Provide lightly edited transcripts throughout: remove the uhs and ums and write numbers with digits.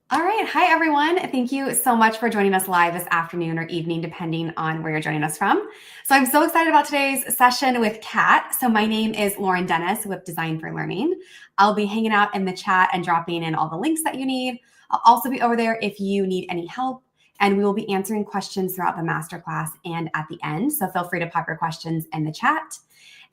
All right. Hi, everyone. Thank you so much for joining us live this afternoon or evening, depending on where you're joining us from. So, I'm so excited about today's session with Kat. So, my name is Lauren Dennis with Design for Learning. I'll be hanging out in the chat and dropping in all the links that you need. I'll also be over there if you need any help, and we will be answering questions throughout the masterclass and at the end. So, feel free to pop your questions in the chat.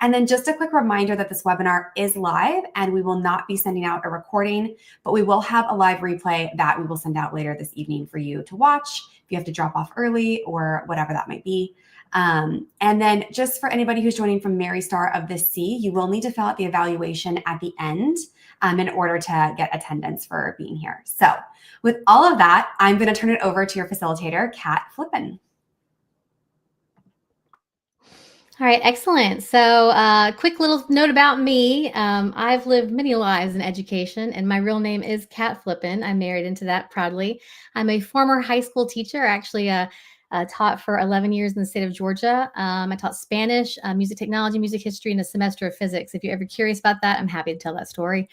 And then just a quick reminder that this webinar is live and we will not be sending out a recording, but we will have a live replay that we will send out later this evening for you to watch if you have to drop off early or whatever that might be. And then just for anybody who's joining from Mary Star of the Sea, you will need to fill out the evaluation at the end in order to get attendance for being here. So with all of that, I'm going to turn it over to your facilitator, Kat Flippen. All right, excellent. So quick little note about me. I've lived many lives in education, and my real name is Kat Flippen. I married into that proudly. I'm a former high school teacher, actually taught for 11 years in the state of Georgia. I taught Spanish, music technology, music history, and a semester of physics. If you're ever curious about that, I'm happy to tell that story.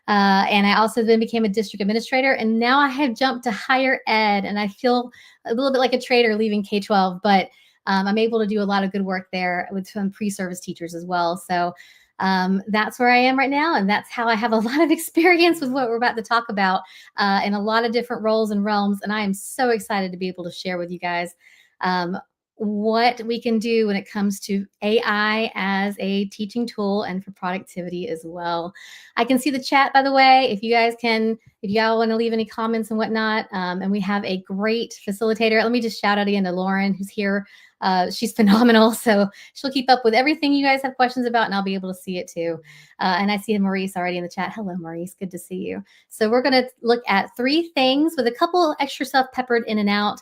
And I also then became a district administrator, and now I have jumped to higher ed, and I feel a little bit like a traitor leaving K-12, but I'm able to do a lot of good work there with some pre-service teachers as well. So that's where I am right now. And that's how I have a lot of experience with what we're about to talk about in a lot of different roles and realms. And I am so excited to be able to share with you guys what we can do when it comes to AI as a teaching tool and for productivity as well. I can see the chat, by the way, if you all want to leave any comments and whatnot. And we have a great facilitator. Let me just shout out again to Lauren, who's here. She's phenomenal. So she'll keep up with everything you guys have questions about, and I'll be able to see it too. And I see Maurice already in the chat. Hello, Maurice. Good to see you. So we're going to look at 3 things with a couple extra stuff peppered in and out.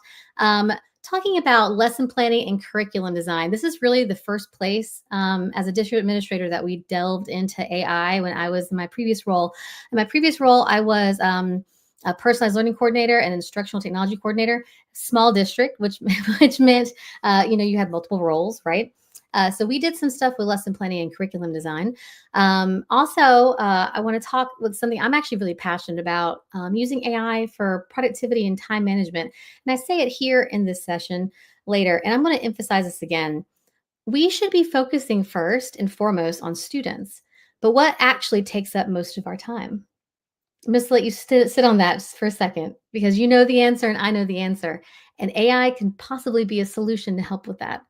Talking about lesson planning and curriculum design. This is really the first place as a district administrator that we delved into AI when I was in my previous role. In my previous role, I was a personalized learning coordinator and instructional technology coordinator, small district, which meant you had multiple roles, right? So we did some stuff with lesson planning and curriculum design. Also, I want to talk with something I'm actually really passionate about, using AI for productivity and time management. And I say it here in this session later, and I'm going to emphasize this again. We should be focusing first and foremost on students, but what actually takes up most of our time? I'm just let you sit on that just for a second, because you know the answer and I know the answer. And AI can possibly be a solution to help with that.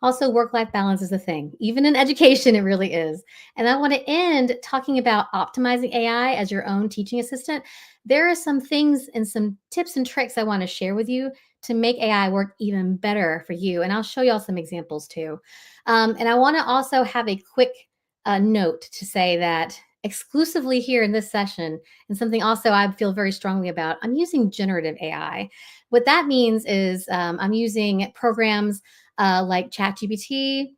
Also, work-life balance is a thing. Even in education, it really is. And I want to end talking about optimizing AI as your own teaching assistant. There are some things and some tips and tricks I want to share with you to make AI work even better for you. And I'll show y'all some examples too. And I want to also have a quick note to say that exclusively here in this session, and something also I feel very strongly about, I'm using generative AI. What that means is I'm using programs like ChatGPT,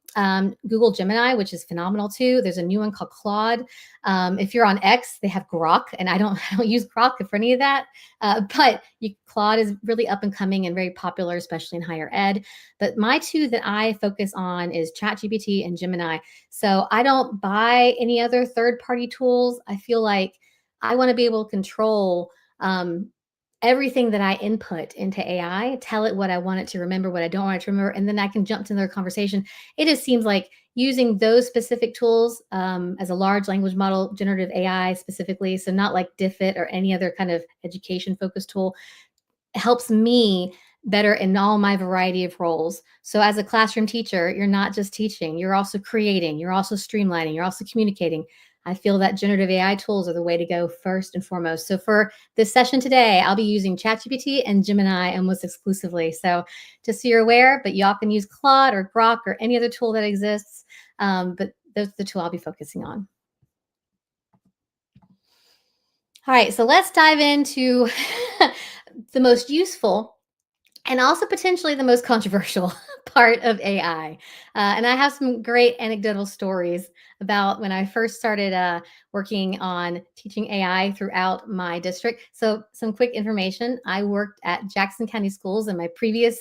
Google Gemini, which is phenomenal too. There's a new one called Claude. If you're on X, they have Grok, and I don't use Grok for any of that. But Claude is really up and coming and very popular, especially in higher ed. But my 2 that I focus on is ChatGPT and Gemini. So I don't buy any other third-party tools. I feel like I want to be able to control everything that I input into AI, tell it what I want it to remember, what I don't want it to remember, and then I can jump to their conversation. It just seems like using those specific tools as a large language model, generative AI specifically, so not like DIFIT or any other kind of education-focused tool, helps me better in all my variety of roles. So as a classroom teacher, you're not just teaching, you're also creating, you're also streamlining, you're also communicating. I feel that generative AI tools are the way to go first and foremost. So for this session today, I'll be using ChatGPT and Gemini almost exclusively. So just so you're aware, but y'all can use Claude or Grok or any other tool that exists. But those are the 2 I'll be focusing on. All right, so let's dive into the most useful and also potentially the most controversial part of AI. And I have some great anecdotal stories about when I first started working on teaching AI throughout my district. So some quick information. I worked at Jackson County Schools in my previous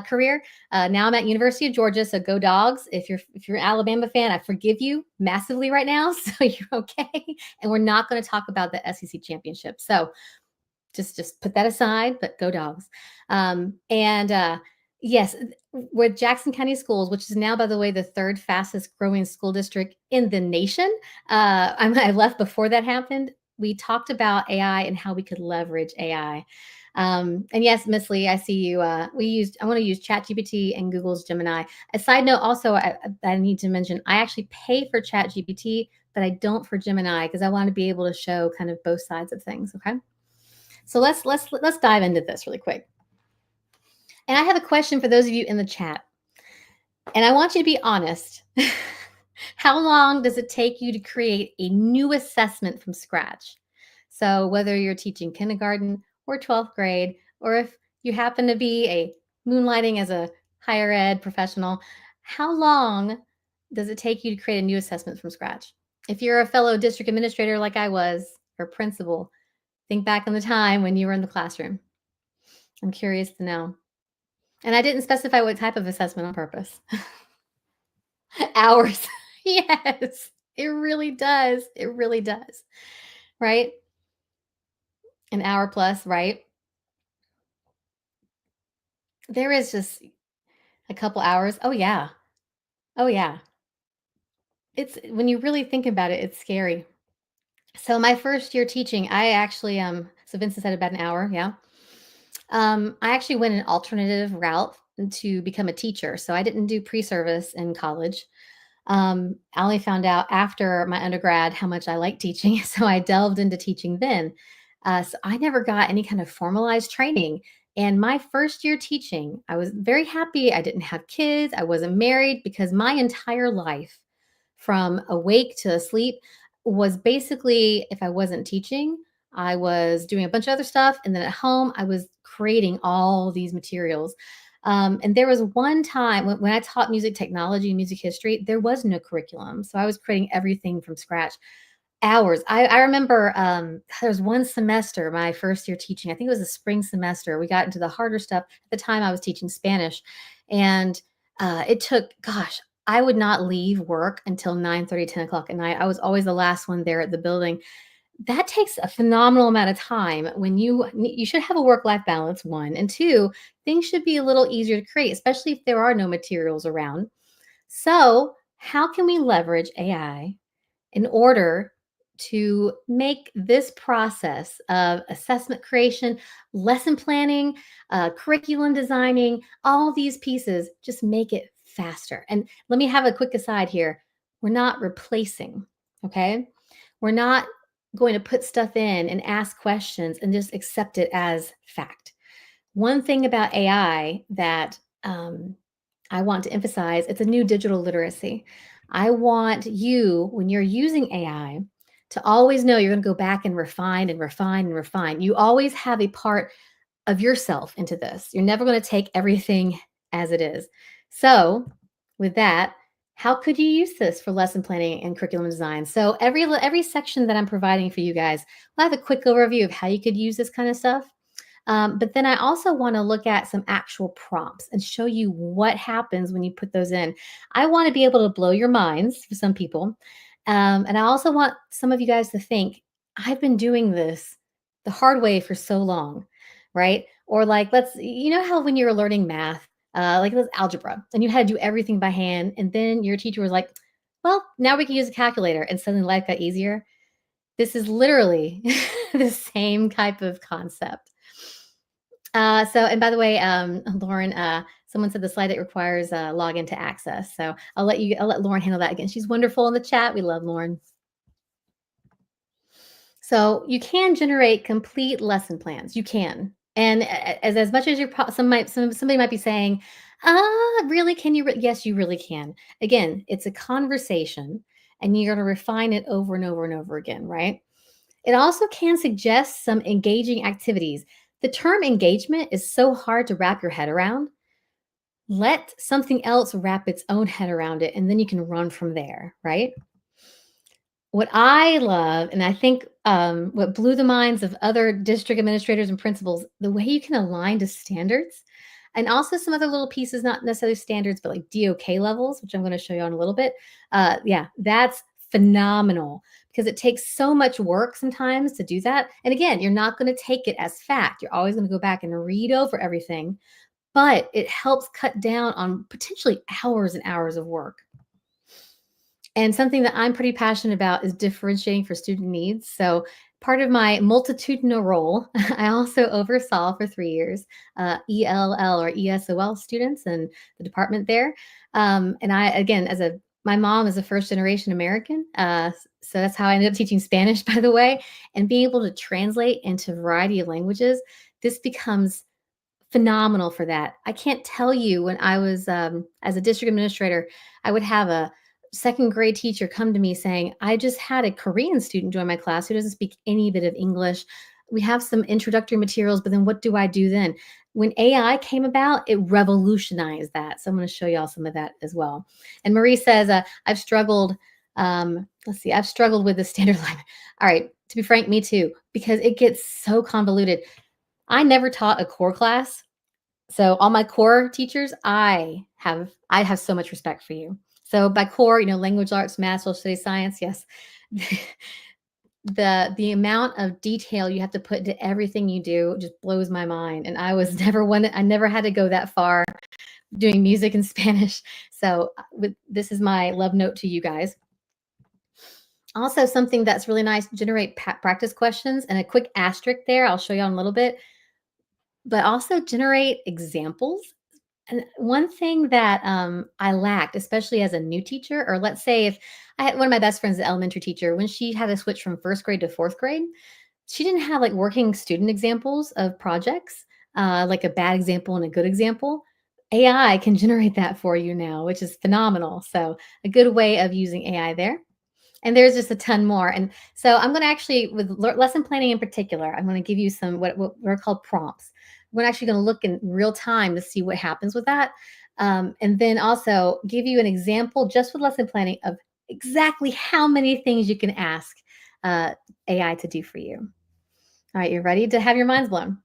career. Now I'm at University of Georgia, so go Dogs. If you're an Alabama fan, I forgive you massively right now, so you're okay. And we're not going to talk about the SEC championship. So Just put that aside, but go dogs. And yes, with Jackson County Schools, which is now, by the way, the third fastest growing school district in the nation. I left before that happened. We talked about AI and how we could leverage AI. And yes, Miss Lee, I see you. I want to use ChatGPT and Google's Gemini. A side note, also, I need to mention, I actually pay for ChatGPT, but I don't for Gemini because I want to be able to show kind of both sides of things. Okay. So let's dive into this really quick. And I have a question for those of you in the chat. And I want you to be honest. How long does it take you to create a new assessment from scratch? So whether you're teaching kindergarten or 12th grade, or if you happen to be a moonlighting as a higher ed professional, how long does it take you to create a new assessment from scratch? If you're a fellow district administrator like I was, or principal, think back on the time when you were in the classroom. I'm curious to know. And I didn't specify what type of assessment on purpose. Hours. Yes, it really does. It really does. Right? An hour plus, right? There is just a couple hours. Oh, yeah. Oh, yeah. It's when you really think about it, it's scary. So my first year teaching, I actually so Vincent said about an hour, yeah. I actually went an alternative route to become a teacher. So I didn't do pre-service in college. I only found out after my undergrad how much I liked teaching. So I delved into teaching then. So I never got any kind of formalized training. And my first year teaching, I was very happy. I didn't have kids. I wasn't married because my entire life, from awake to asleep, was basically, if I wasn't teaching, I was doing a bunch of other stuff. And then at home, I was creating all these materials. And there was one time when I taught music technology and music history, there was no curriculum. So I was creating everything from scratch. Hours. I remember there was one semester, my first year teaching, I think it was a spring semester. We got into the harder stuff. At the time, I was teaching Spanish. And it took, gosh, I would not leave work until 9:30, 10 o'clock at night. I was always the last one there at the building. That takes a phenomenal amount of time when you should have a work-life balance, one, and two, things should be a little easier to create, especially if there are no materials around. So, how can we leverage AI in order to make this process of assessment creation, lesson planning, curriculum designing, all these pieces, just make it faster? And let me have a quick aside here. We're not replacing, okay? We're not going to put stuff in and ask questions and just accept it as fact. One thing about AI that I want to emphasize, it's a new digital literacy. I want you, when you're using AI, to always know you're going to go back and refine and refine and refine. You always have a part of yourself into this. You're never going to take everything as it is. So, with that, how could you use this for lesson planning and curriculum design? So, every section that I'm providing for you guys, we'll have a quick overview of how you could use this kind of stuff. But then I also want to look at some actual prompts and show you what happens when you put those in. I want to be able to blow your minds for some people. And I also want some of you guys to think, I've been doing this the hard way for so long, right? Or like, you know how when you're learning math, like it was algebra, and you had to do everything by hand, and then your teacher was like, well, now we can use a calculator, and suddenly life got easier. This is literally the same type of concept. And by the way, Lauren, someone said the slide deck requires login to access. So I'll let Lauren handle that again. She's wonderful in the chat. We love Lauren. So you can generate complete lesson plans. You can. And as much as somebody might be saying, really, can you? Yes, you really can. Again, it's a conversation and you're going to refine it over and over and over again, right? It also can suggest some engaging activities. The term engagement is so hard to wrap your head around. Let something else wrap its own head around it, and then you can run from there, right? What I love, and I think what blew the minds of other district administrators and principals, the way you can align to standards and also some other little pieces, not necessarily standards, but like DOK levels, which I'm going to show you on a little bit. Yeah, that's phenomenal because it takes so much work sometimes to do that. And again, you're not going to take it as fact. You're always going to go back and read over everything, but it helps cut down on potentially hours and hours of work. And something that I'm pretty passionate about is differentiating for student needs. So part of my multitudinal role, I also oversaw for 3 years ELL or ESOL students in the department there. And I, again, my mom is a first generation American. So that's how I ended up teaching Spanish, by the way, and being able to translate into a variety of languages. This becomes phenomenal for that. I can't tell you when I was as a district administrator, I would have a second grade teacher come to me saying, I just had a Korean student join my class who doesn't speak any bit of English. We have some introductory materials, but then what do I do then? When AI came about, it revolutionized that. So I'm going to show y'all some of that as well. And Marie says, I've struggled. I've struggled with the standard line. All right. To be frank, me too, because it gets so convoluted. I never taught a core class. So all my core teachers, I have so much respect for you. So by core, language arts, math, social studies, science, yes. The amount of detail you have to put into everything you do just blows my mind. And I was never I never had to go that far doing music in Spanish. So this is my love note to you guys. Also, something that's really nice, generate practice questions and a quick asterisk there. I'll show you in a little bit. But also generate examples. And one thing that I lacked, especially as a new teacher, or let's say if I had one of my best friends, an elementary teacher, when she had to switch from first grade to fourth grade, she didn't have like working student examples of projects, like a bad example and a good example. AI can generate that for you now, which is phenomenal. So a good way of using AI there. And there's just a ton more. And so I'm going to actually, with lesson planning in particular, I'm going to give you some what are called prompts. We're actually going to look in real time to see what happens with that. And then also give you an example just with lesson planning of exactly how many things you can ask AI to do for you. All right, you're ready to have your minds blown.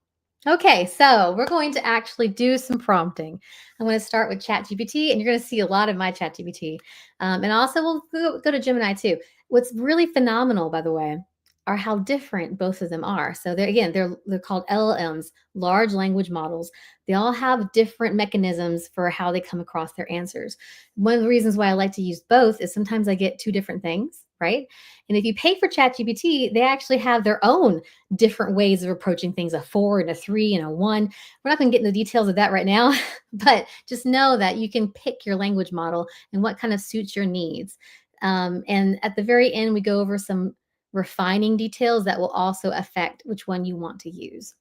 Okay, so we're going to actually do some prompting. I'm going to start with ChatGPT, and you're going to see a lot of my ChatGPT. And also, we'll go to Gemini too. What's really phenomenal, by the way, are how different both of them are. So they're called LLMs, large language models. They all have different mechanisms for how they come across their answers. One of the reasons why I like to use both is sometimes I get two different things, right? And if you pay for ChatGPT, they actually have their own different ways of approaching things, a 4 and a 3 and a 1. We're not going to get into the details of that right now, but just know that you can pick your language model and what kind of suits your needs. And at the very end, we go over some refining details that will also affect which one you want to use.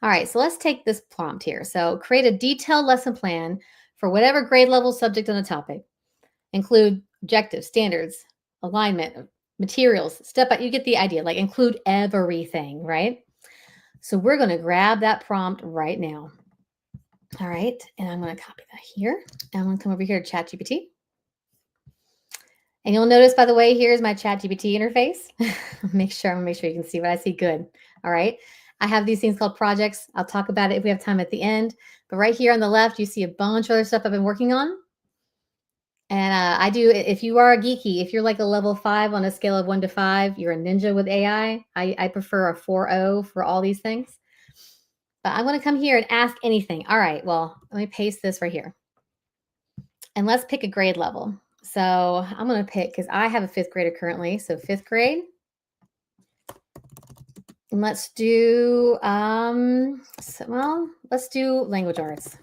All right, so let's take this prompt here. So create a detailed lesson plan for whatever grade level subject on the topic. Include objectives, standards, alignment, materials, step by, you get the idea, like include everything, right? So we're going to grab that prompt right now. All right, and I'm going to copy that here. And I'm going to come over here to ChatGPT. And you'll notice, by the way, here's my ChatGPT interface. I'm gonna make sure you can see what I see. Good. All right. I have these things called projects. I'll talk about it if we have time at the end. But right here on the left, you see a bunch of other stuff I've been working on. And I do, if you are a geeky, if you're like a level 5 on a scale of 1 to 5, you're a ninja with AI. I prefer a 4.0 for all these things. But I'm going to come here and ask anything. All right, well, let me paste this right here. And let's pick a grade level. So I'm going to pick, because I have a 5th grader currently. So 5th grade. And let's do, let's do language arts.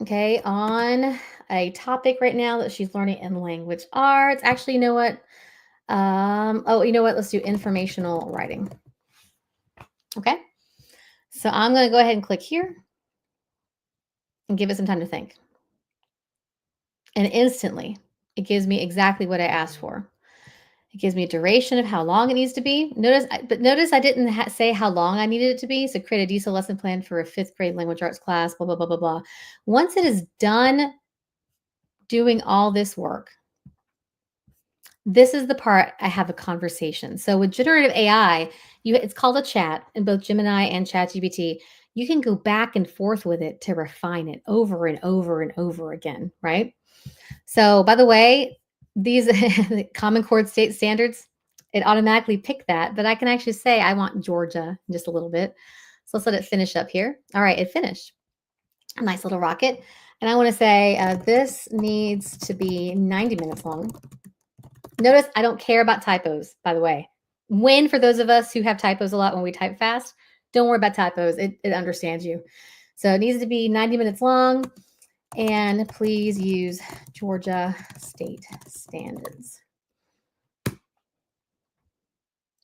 Okay, on a topic right now that she's learning in language arts. Actually, you know what? Let's do informational writing. Okay, so I'm going to go ahead and click here and give it some time to think. And instantly, it gives me exactly what I asked for. It gives me a duration of how long it needs to be. Notice I didn't say how long I needed it to be. So create a detailed lesson plan for a 5th grade language arts class, blah, blah, blah, blah, blah. Once it is done doing all this work, this is the part I have a conversation. So with generative AI, it's called a chat in both Gemini and ChatGPT. You can go back and forth with it to refine it over and over and over again, right? So by the way, these Common Core state standards, it automatically picked that, but I can actually say I want Georgia in just a little bit. So let's let it finish up here. All right, it finished. A nice little rocket. And I want to say this needs to be 90 minutes long. Notice I don't care about typos, by the way. For those of us who have typos a lot when we type fast, don't worry about typos. It understands you. So it needs to be 90 minutes long. And please use Georgia state standards.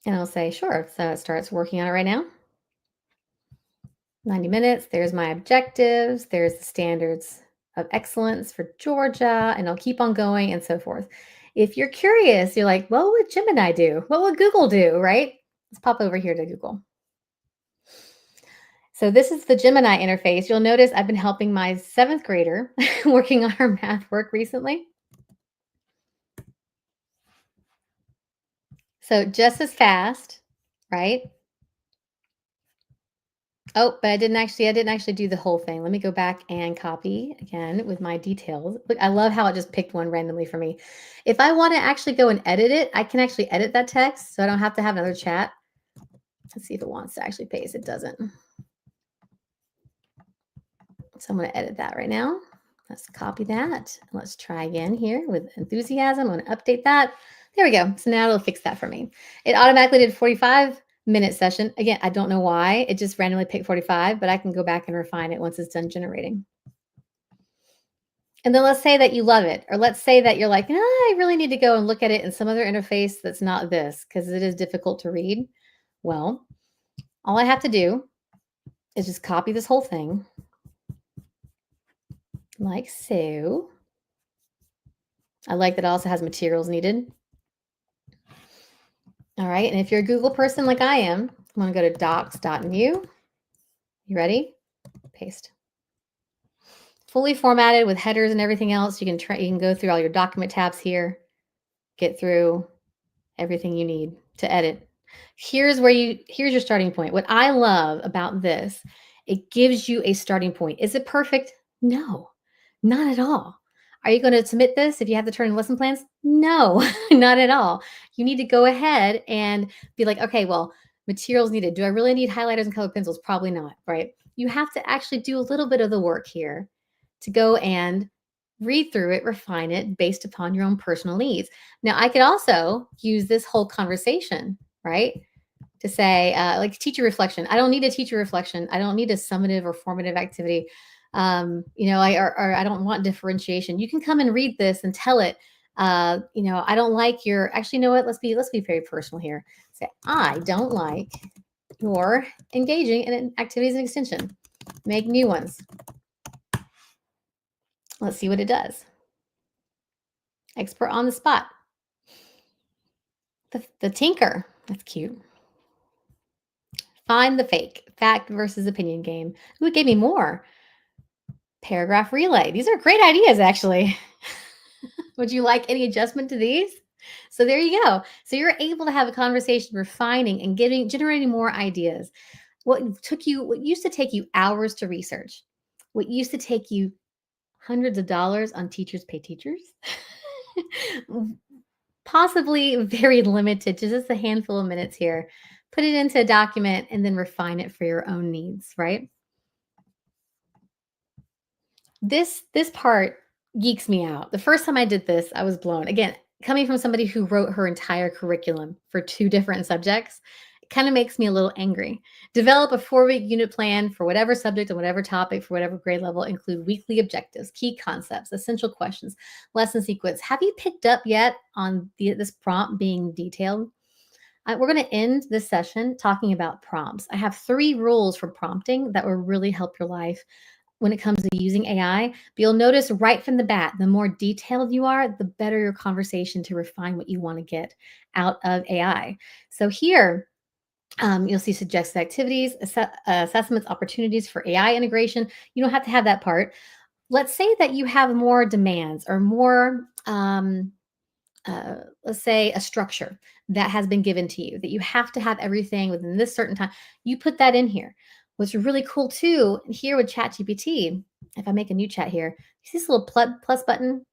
And I'll say, sure. So it starts working on it right now. 90 minutes. There's my objectives. There's the standards of excellence for Georgia. And I'll keep on going and so forth. If you're curious, you're like, what would Gemini do? What would Google do, right? Let's pop over here to Google. So this is the Gemini interface. You'll notice I've been helping my 7th grader working on her math work recently. So just as fast, right? Oh, but I didn't actually do the whole thing. Let me go back and copy again with my details. Look, I love how it just picked one randomly for me. If I want to actually go and edit it, I can actually edit that text, so I don't have to have another chat. Let's see if it wants to actually paste. It doesn't. So I'm going to edit that right now. Let's copy that. Let's try again here with enthusiasm. I'm going to update that. There we go. So now it'll fix that for me. It automatically did 45-minute session. Again, I don't know why. It just randomly picked 45, but I can go back and refine it once it's done generating. And then let's say that you love it, or let's say that you're like, I really need to go and look at it in some other interface that's not this, because it is difficult to read. Well, all I have to do is just copy this whole thing like so. I like that it also has materials needed. All right, and if you're a Google person like I am, I'm going to go to docs.new. You ready? Paste. Fully formatted with headers and everything else. You can go through all your document tabs here, get through everything you need to edit. Here's your starting point. What I love about this, it gives you a starting point. Is it perfect? No, not at all. Are you going to submit this if you have to turn in lesson plans? No, not at all. You need to go ahead and be like, okay, well, materials needed. Do I really need highlighters and colored pencils? Probably not, right? You have to actually do a little bit of the work here to go and read through it, refine it based upon your own personal needs. Now, I could also use this whole conversation, right, to say, like teacher reflection. I don't need a teacher reflection. I don't need a summative or formative activity. I don't want differentiation. You can come and read this and tell it, I don't like your, actually, you know what? Let's be very personal here. Say, I don't like your engaging in activities and extension. Make new ones. Let's see what it does. Expert on the spot. The tinker. That's cute. Find the fake. Fact versus opinion game. Ooh, it gave me more. Paragraph relay. These are great ideas, actually. Would you like any adjustment to these? So there you go. So you're able to have a conversation, refining and generating more ideas. What used to take you hours to research, what used to take you hundreds of dollars on Teachers Pay Teachers, possibly very limited to just a handful of minutes here. Put it into a document and then refine it for your own needs, right? This part geeks me out. The first time I did this, I was blown. Again, coming from somebody who wrote her entire curriculum for 2 different subjects, it kind of makes me a little angry. Develop a 4-week unit plan for whatever subject and whatever topic for whatever grade level. Include weekly objectives, key concepts, essential questions, lesson sequence. Have you picked up yet on this prompt being detailed? We're going to end this session talking about prompts. I have 3 rules for prompting that will really help your life when it comes to using AI. But you'll notice right from the bat, the more detailed you are, the better your conversation to refine what you want to get out of AI. So here, you'll see suggested activities, assessments, opportunities for AI integration. You don't have to have that part. Let's say that you have more demands or more, let's say a structure that has been given to you, that you have to have everything within this certain time. You put that in here. What's really cool too, here with ChatGPT, if I make a new chat here, you see this little plus button?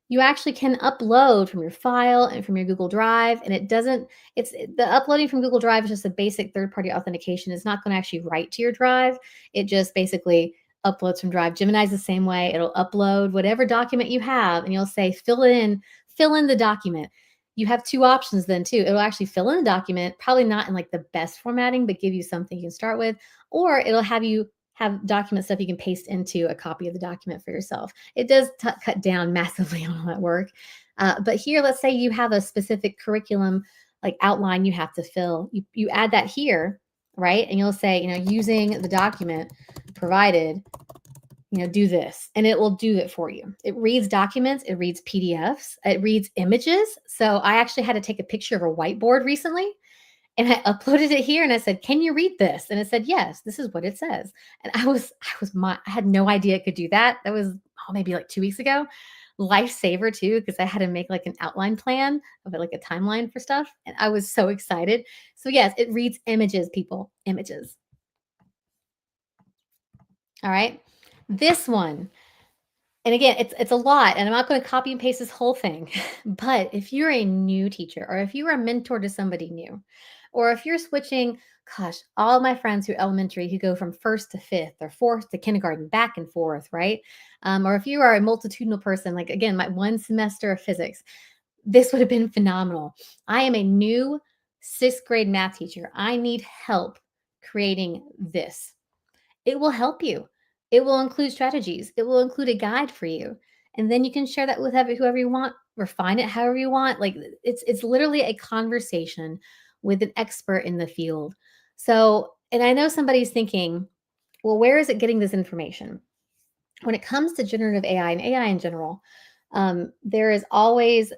you actually can upload from your file and from your Google Drive. And it's the uploading from Google Drive is just a basic third-party authentication. It's not going to actually write to your drive. It just basically uploads from Drive. Gemini's the same way. It'll upload whatever document you have and you'll say, fill in the document. You have two options then too. It'll actually fill in the document, probably not in like the best formatting, but give you something you can start with, or it'll have you have document stuff you can paste into a copy of the document for yourself. It does cut down massively on all that work. But here, let's say you have a specific curriculum like outline you have to fill. You add that here, right? And you'll say, using the document provided, do this, and it will do it for you. It reads documents, it reads PDFs, it reads images. So I actually had to take a picture of a whiteboard recently and I uploaded it here and I said, can you read this? And it said, yes, this is what it says. And I had no idea it could do that. That was maybe like 2 weeks ago. Lifesaver too, because I had to make like an outline plan of it, like a timeline for stuff. And I was so excited. So yes, it reads images, people, images. All right. This one, and again, it's a lot, and I'm not going to copy and paste this whole thing. But if you're a new teacher, or if you are a mentor to somebody new, or if you're switching, gosh, all my friends who are elementary who go from first to fifth or fourth to kindergarten, back and forth, right? Or if you are a multitudinal person, like again, my one semester of physics, this would have been phenomenal. I am a new sixth grade math teacher. I need help creating this. It will help you. It will include strategies. It will include a guide for you. And then you can share that with whoever you want, refine it however you want. Like it's literally a conversation with an expert in the field. So, and I know somebody's thinking, well, where is it getting this information? When it comes to generative AI and AI in general, there is always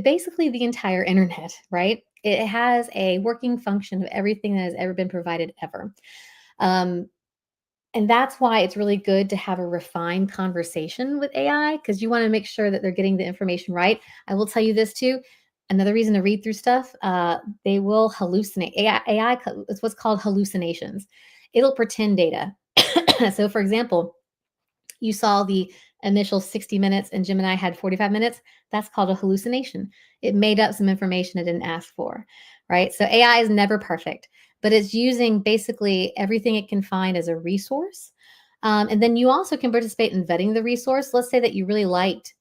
basically the entire internet, right? It has a working function of everything that has ever been provided ever. And that's why it's really good to have a refined conversation with AI, because you want to make sure that they're getting the information right. I will tell you this too. Another reason to read through stuff, they will hallucinate. AI is what's called hallucinations. It'll pretend data. So, for example, you saw the initial 60 minutes and Gemini had 45 minutes. That's called a hallucination. It made up some information it didn't ask for, right? So AI is never perfect, but it's using basically everything it can find as a resource. And then you also can participate in vetting the resource. Let's say that you really liked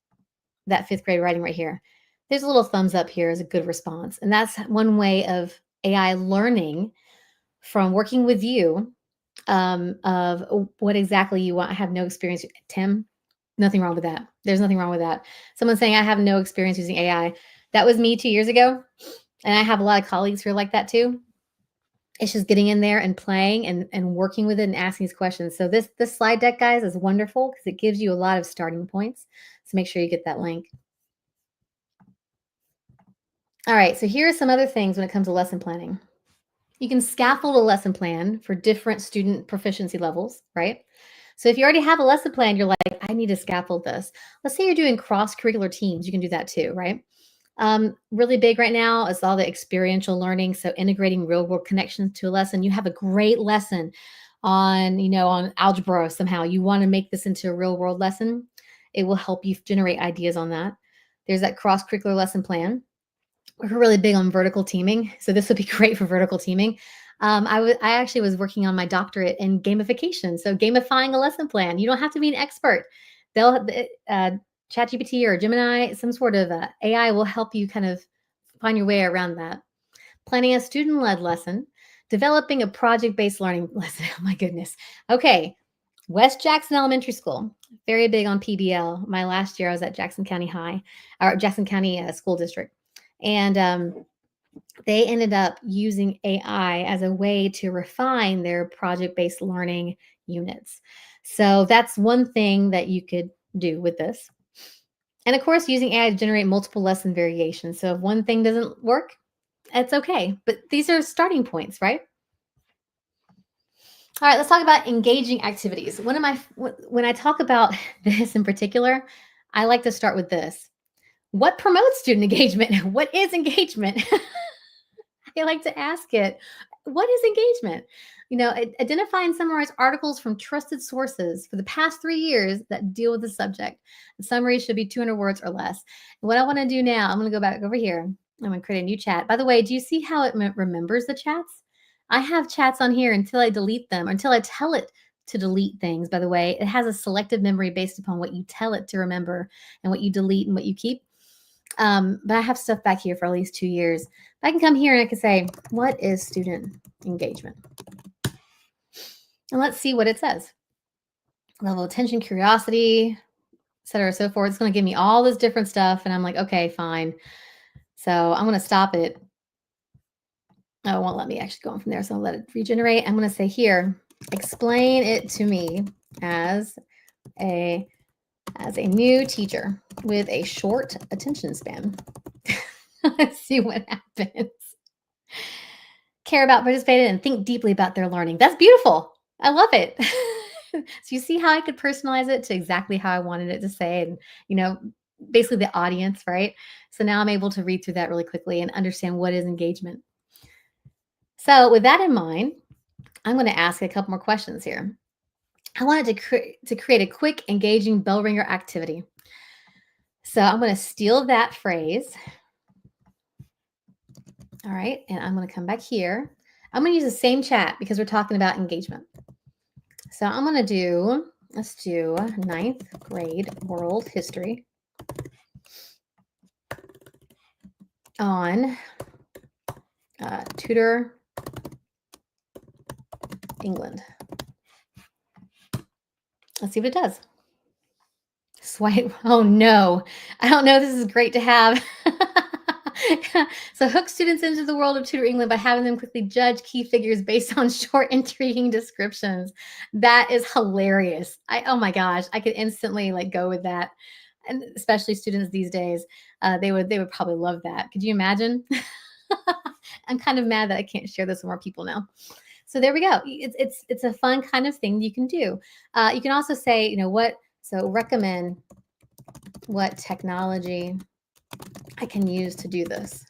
that fifth grade writing right here. There's a little thumbs up here as a good response. And that's one way of AI learning from working with you, of what exactly you want. I have no experience. Tim, nothing wrong with that. There's nothing wrong with that. Someone saying I have no experience using AI. That was me 2 years ago. And I have a lot of colleagues who are like that too. It's just getting in there and playing and working with it and asking these questions. So this slide deck, guys, is wonderful because it gives you a lot of starting points. So make sure you get that link. All right, so here are some other things when it comes to lesson planning. You can scaffold a lesson plan for different student proficiency levels, right? So if you already have a lesson plan, you're like, I need to scaffold this. Let's say you're doing cross-curricular teams. You can do that too, right? Really big right now is all the experiential learning. So integrating real world connections to a lesson. You have a great lesson on, on algebra somehow. You want to make this into a real world lesson. It will help you generate ideas on that. There's that cross-curricular lesson plan. We're really big on vertical teaming. So this would be great for vertical teaming. I actually was working on my doctorate in gamification. So gamifying a lesson plan. You don't have to be an expert. They'll ChatGPT or Gemini, some sort of AI will help you kind of find your way around that. Planning a student-led lesson, developing a project-based learning lesson. Oh my goodness. Okay. West Jackson Elementary School, very big on PBL. My last year I was at Jackson County High, or Jackson County School District. And they ended up using AI as a way to refine their project-based learning units. So that's one thing that you could do with this. And of course, using AI to generate multiple lesson variations. So if one thing doesn't work, it's okay. But these are starting points, right? All right, let's talk about engaging activities. When I talk about this in particular, I like to start with this. What promotes student engagement? What is engagement? I like to ask it. What is engagement? Identify and summarize articles from trusted sources for the past 3 years that deal with the subject. The summary should be 200 words or less. And what I want to do now, I'm going to go back over here. I'm going to create a new chat. By the way, do you see how it remembers the chats? I have chats on here until I delete them, until I tell it to delete things. By the way, it has a selective memory based upon what you tell it to remember and what you delete and what you keep. But I have stuff back here for at least 2 years. I can come here and I can say, what is student engagement? And let's see what it says. Level of attention, curiosity, et cetera, so forth. It's going to give me all this different stuff. And I'm like, okay, fine. So I'm going to stop it. Oh, it won't let me actually go on from there. So I'll let it regenerate. I'm going to say here, explain it to me as a new teacher with a short attention span. Let's see what happens. Care about, participated, and think deeply about their learning. That's beautiful. I love it. So you see how I could personalize it to exactly how I wanted it to say, and basically the audience, right? So now I'm able to read through that really quickly and understand what is engagement. So with that in mind, I'm going to ask a couple more questions here. I wanted to create a quick, engaging bell ringer activity. So I'm going to steal that phrase. All right, and I'm going to come back here. I'm going to use the same chat because we're talking about engagement. So I'm going to let's do 9th grade world history on Tudor England. Let's see what it does. Swipe. Oh no, I don't know. This is great to have. So hook students into the world of Tudor England by having them quickly judge key figures based on short, intriguing descriptions. That is hilarious. Oh my gosh, I could instantly go with that. And especially students these days, they would probably love that. Could you imagine? I'm kind of mad that I can't share this with more people now. So there we go. It's a fun kind of thing you can do. You can also say, so recommend what technology I can use to do this.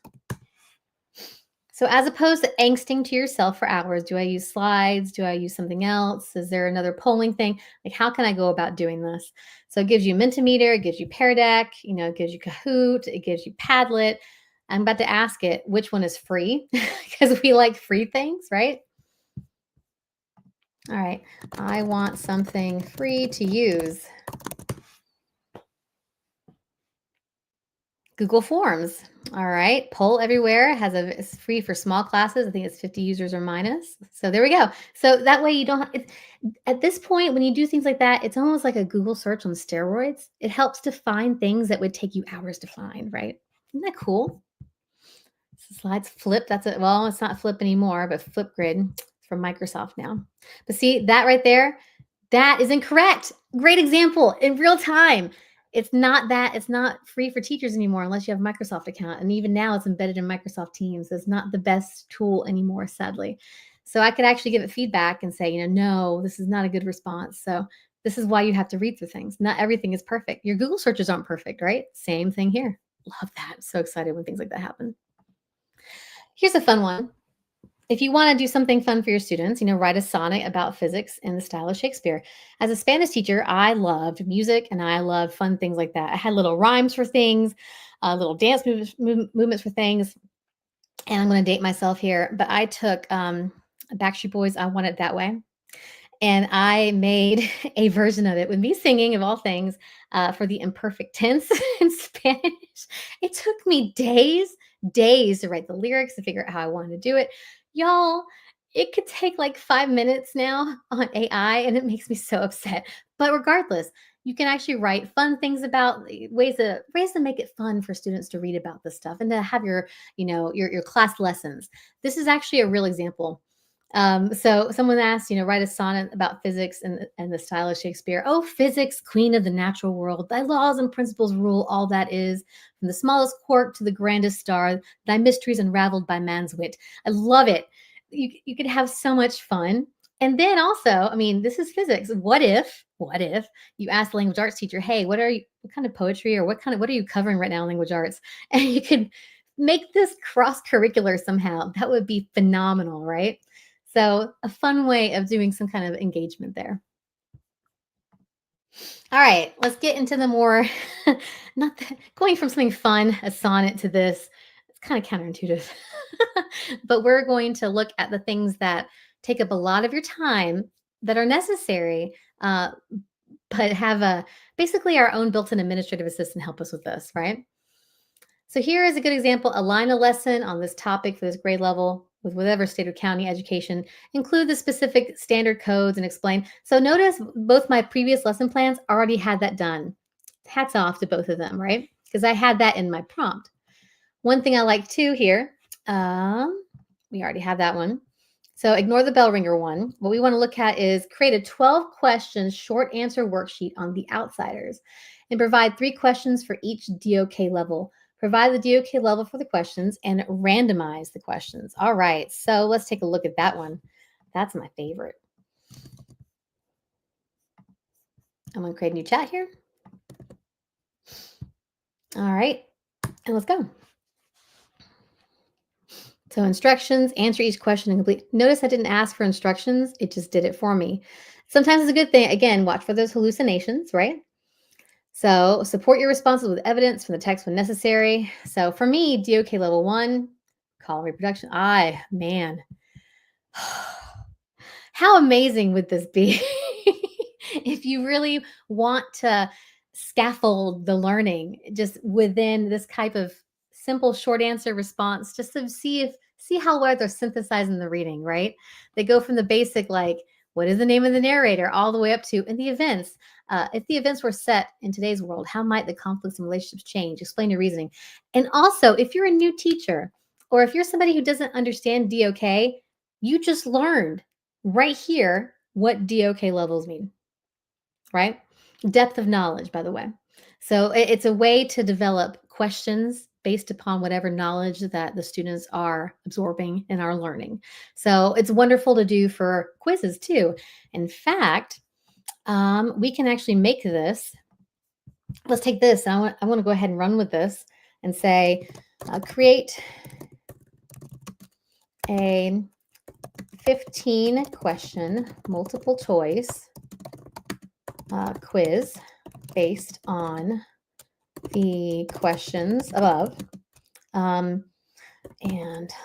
So as opposed to angsting to yourself for hours, do I use slides? Do I use something else? Is there another polling thing? How can I go about doing this? So it gives you Mentimeter, it gives you Pear Deck, it gives you Kahoot, it gives you Padlet. I'm about to ask it which one is free because we like free things, right? All right, I want something free to use. Google Forms. All right. Poll everywhere it's free for small classes. I think it's 50 users or minus. So there we go. So that way you don't, at this point, when you do things like that, it's almost like a Google search on steroids. It helps to find things that would take you hours to find, right? Isn't that cool? So slides flip. That's it. Well, it's not flip anymore, but Flipgrid from Microsoft now. But see that right there? That is incorrect. Great example in real time. It's not free for teachers anymore unless you have a Microsoft account. And even now it's embedded in Microsoft Teams. It's not the best tool anymore, sadly. So I could actually give it feedback and say, no, this is not a good response. So this is why you have to read through things. Not everything is perfect. Your Google searches aren't perfect, right? Same thing here. Love that. I'm so excited when things like that happen. Here's a fun one. If you want to do something fun for your students, write a sonnet about physics in the style of Shakespeare. As a Spanish teacher, I loved music and I loved fun things like that. I had little rhymes for things, little dance movements for things. And I'm going to date myself here, but I took Backstreet Boys, I Want It That Way. And I made a version of it with me singing, of all things, for the imperfect tense in Spanish. It took me days to write the lyrics, to figure out how I wanted to do it. Y'all, it could take 5 minutes now on AI, and it makes me so upset. But regardless, you can actually write fun things about ways to make it fun for students to read about this stuff and to have your class lessons. This is actually a real example. So someone asked, write a sonnet about physics and the style of Shakespeare. Oh, physics, queen of the natural world, thy laws and principles rule all that is, from the smallest quark to the grandest star, thy mysteries unraveled by man's wit. I love it. You could have so much fun. And then also, this is physics. What if you ask the language arts teacher, hey, what kind of poetry or what are you covering right now in language arts? And you could Make this cross-curricular somehow. That would be phenomenal, right? So a fun way of doing some kind of engagement there. All right, let's get into the more, not the, going from something fun, a sonnet, to this. It's kind of counterintuitive. But we're going to look at the things that take up a lot of your time that are necessary, but have a basically our own built-in administrative assistant help us with this, right? So here is a good example. Align a lesson on this topic for this grade level with whatever state or county education. Include the specific standard codes and explain. So notice both my previous lesson plans already had that done. Hats off to both of them, right? Because I had that in my prompt. One thing I like too here, we already have that one. So ignore the bell ringer one. What we want to look at is create a 12 questions short answer worksheet on the outsiders and provide 3 questions for each DOK level. Provide the DOK level for the questions and randomize the questions. All right, so let's take a look at that one. That's my favorite. I'm going to create a new chat here. All right, and let's go. So instructions, answer each question and complete. Notice I didn't ask for instructions. It just did it for me. Sometimes it's a good thing. Again, watch for those hallucinations, right? So support your responses with evidence from the text when necessary. So for me, DOK level 1, call reproduction. Man, how amazing would this be if you really want to scaffold the learning just within this type of simple short answer response, just to see how well they're synthesizing the reading, right? They go from the basic, like, what is the name of the narrator, all the way up to in the events. If the events were set in today's world, how might the conflicts and relationships change? Explain your reasoning. And also, if you're a new teacher or if you're somebody who doesn't understand DOK, you just learned right here what DOK levels mean, right? Depth of knowledge, by the way. So it's a way to develop questions based upon whatever knowledge that the students are absorbing and are learning. So it's wonderful to do for quizzes too. In fact, we can actually make this. Let's take this. I want to go ahead and run with this and say, create a 15 question multiple choice quiz based on the questions above, and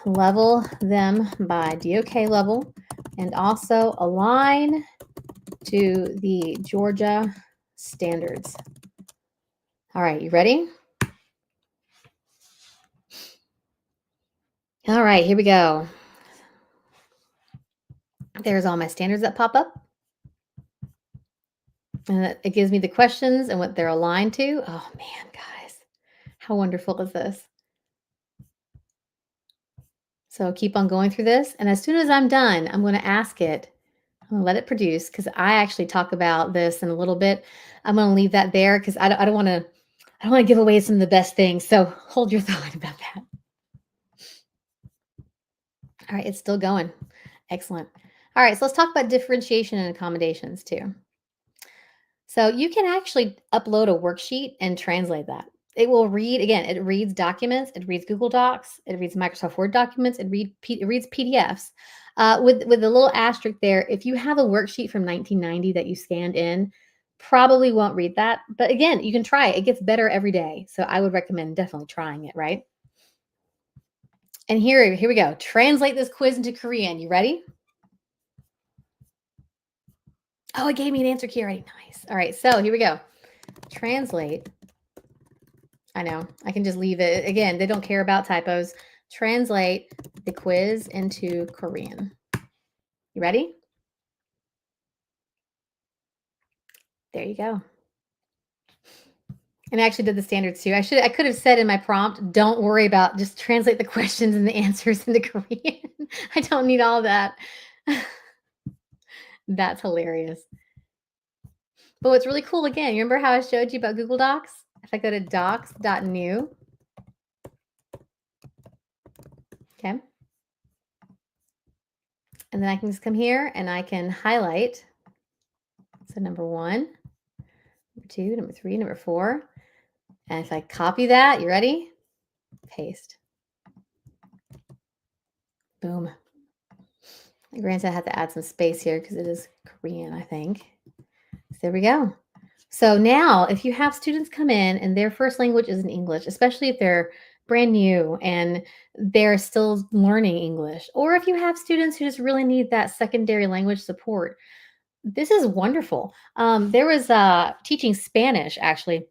level them by DOK level and also align to the Georgia standards. All right, you ready? All right, here we go. There's all my standards that pop up. And it gives me the questions and what they're aligned to. Oh man, guys, how wonderful is this? So keep on going through this. And as soon as I'm done, I'm going to ask it. I'm going to let it produce because I actually talk about this in a little bit. I'm going to leave that there because I don't want to give away some of the best things. So hold your thought about that. All right, it's still going. Excellent. All right, so let's talk about differentiation and accommodations too. So you can actually upload a worksheet and translate that. It will read, again, it reads documents, it reads Google Docs, it reads Microsoft Word documents, it reads PDFs. With a little asterisk there, if you have a worksheet from 1990 that you scanned in, probably won't read that. But again, you can try it. It gets better every day. So I would recommend definitely trying it, right? And here we go. Translate this quiz into Korean. You ready? Oh, it gave me an answer key already. Nice. All right, so here we go. Translate. I know, I can just leave it. Again, they don't care about typos. Translate the quiz into Korean. You ready? There you go. And I actually did the standards too. I could have said in my prompt, don't worry about, just translate the questions and the answers into Korean. I don't need all that. That's hilarious. But what's really cool, again, you remember how I showed you about Google Docs? If I go to docs.new, okay. And then I can just come here and I can highlight. So number 1, number 2, number 3, number 4. And if I copy that, you ready? Paste. Boom. Granted, I had to add some space here because it is Korean, I think. So there we go. So now, if you have students come in and their first language isn't English, especially if they're brand new and they're still learning English, or if you have students who just really need that secondary language support, this is wonderful. There was teaching Spanish actually.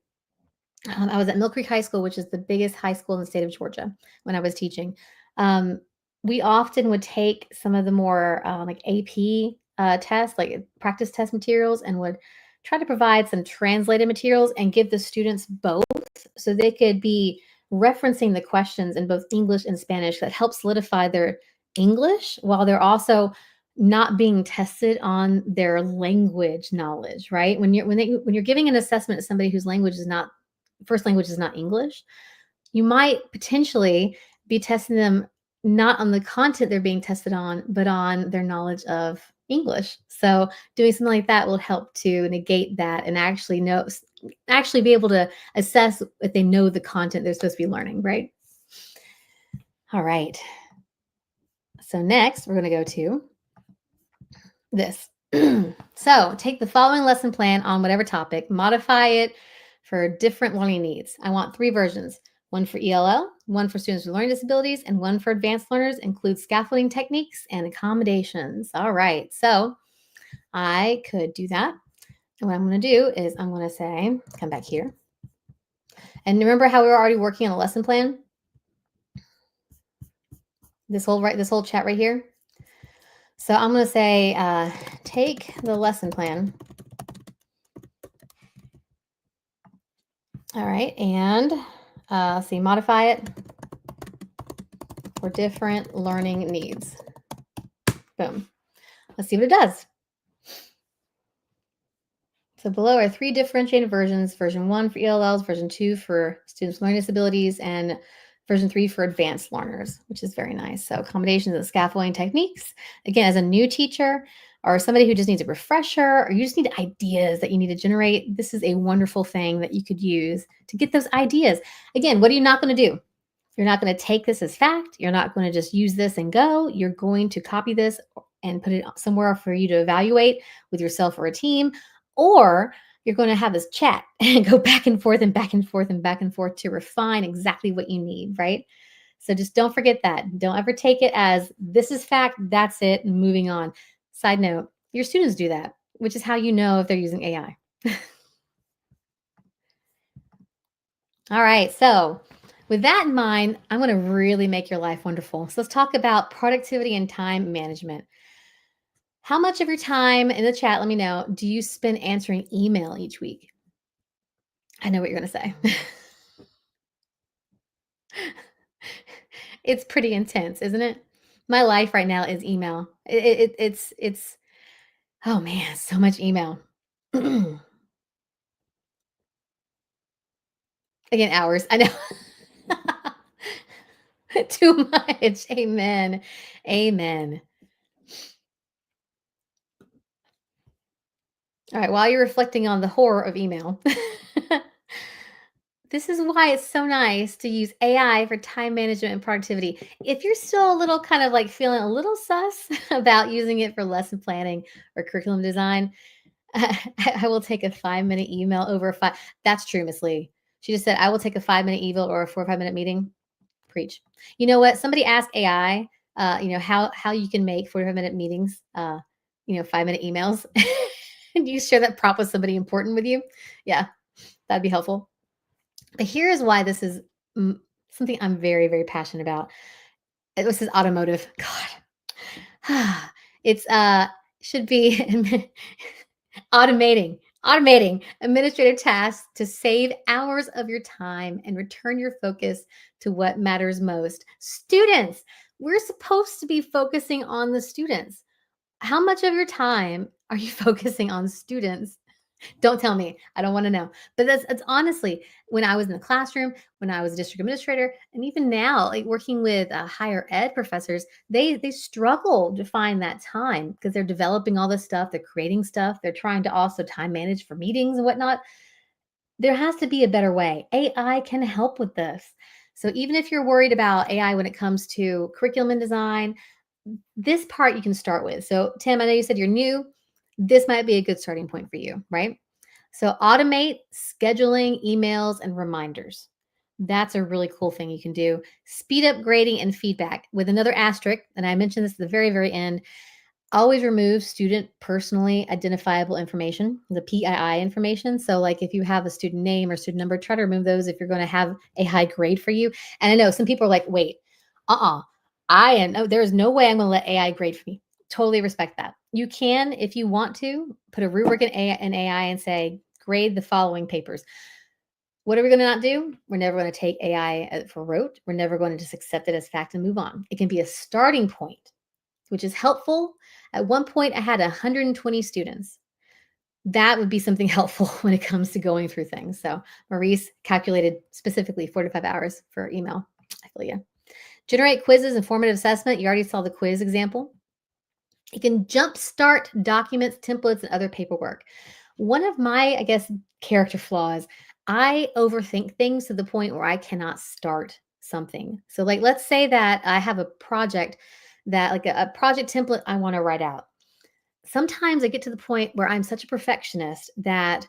I was at Mill Creek High School, which is the biggest high school in the state of Georgia when I was teaching. Um, we often would take some of the more like AP tests, like practice test materials, and would try to provide some translated materials and give the students both so they could be referencing the questions in both English and Spanish that helps solidify their English while they're also not being tested on their language knowledge, right? When you're giving an assessment to somebody whose language is not first language is not English, you might potentially be testing them not on the content they're being tested on, but on their knowledge of English. So doing something like that will help to negate that and actually be able to assess if they know the content they're supposed to be learning, right? All right. So next we're going to go to this. So take the following lesson plan on whatever topic, modify it for different learning needs. I want 3 versions, one for ELL, one for students with learning disabilities, and one for advanced learners, include scaffolding techniques and accommodations. All right, so I could do that. And what I'm going to do is I'm going to say, come back here. And remember how we were already working on a lesson plan? This whole chat right here. So I'm going to say, take the lesson plan. All right, and let's see, modify it for different learning needs. Boom. Let's see what it does. So below are 3 differentiated versions, version 1 for ELLs, version 2 for students with learning disabilities, and version 3 for advanced learners, which is very nice. So accommodations and scaffolding techniques. Again, as a new teacher or somebody who just needs a refresher or you just need ideas that you need to generate, this is a wonderful thing that you could use to get those ideas. Again, what are you not going to do? You're not going to take this as fact. You're not going to just use this and go. You're going to copy this and put it somewhere for you to evaluate with yourself or a team, or you're going to have this chat and go back and forth and back and forth and back and forth to refine exactly what you need, right? So just don't forget that. Don't ever take it as this is fact, that's it, and moving on. Side note, your students do that, which is how you know if they're using AI. All right, so with that in mind, I'm going to really make your life wonderful. So let's talk about productivity and time management. How much of your time in the chat, let me know, do you spend answering email each week? I know what you're going to say. It's pretty intense, isn't it? My life right now is email. It's oh man, so much email. Again, hours. I know. Too much. Amen. Amen. All right, while you're reflecting on the horror of email, this is why it's so nice to use AI for time management and productivity. If you're still a little kind of like feeling a little sus about using it for lesson planning or curriculum design, I will take a 5-minute email over a 5. That's true, Miss Lee. She just said, I will take a 5-minute email or a 4 or 5-minute meeting. Preach. You know what? Somebody asked AI, how you can make 45-minute meetings, 5-minute emails. And you share that prop with somebody important with you. Yeah, that'd be helpful. But here's why this is something I'm very, very passionate about. This is automotive. God, it's should be automating administrative tasks to save hours of your time and return your focus to what matters most. Students, we're supposed to be focusing on the students. How much of your time are you focusing on students? Don't tell me. I don't want to know. But that's honestly, when I was in the classroom, when I was a district administrator, and even now, like working with higher ed professors, they struggle to find that time because they're developing all this stuff, they're creating stuff, they're trying to also time manage for meetings and whatnot. There has to be a better way. AI can help with this. So even if you're worried about AI when it comes to curriculum and design, this part you can start with. So, Tim, I know you said you're new. This might be a good starting point for you, right? So, automate scheduling, emails, and reminders. That's a really cool thing you can do. Speed up grading and feedback with another asterisk. And I mentioned this at the very, very end. Always remove student personally identifiable information, the PII information. So, like if you have a student name or student number, try to remove those if you're going to have a high grade for you. And I know some people are like, wait, there is no way I'm going to let AI grade for me. Totally respect that. You can, if you want to, put a rubric in AI and say, grade the following papers. What are we going to not do? We're never going to take AI for rote. We're never going to just accept it as fact and move on. It can be a starting point, which is helpful. At one point, I had 120 students. That would be something helpful when it comes to going through things. So Maurice calculated specifically 4 to 5 hours for email. I feel you. Generate quizzes and formative assessment. You already saw the quiz example. You can jumpstart documents, templates, and other paperwork. One of my, I guess, character flaws, I overthink things to the point where I cannot start something. So, like, let's say that I have a project that, like a project template I want to write out. Sometimes I get to the point where I'm such a perfectionist that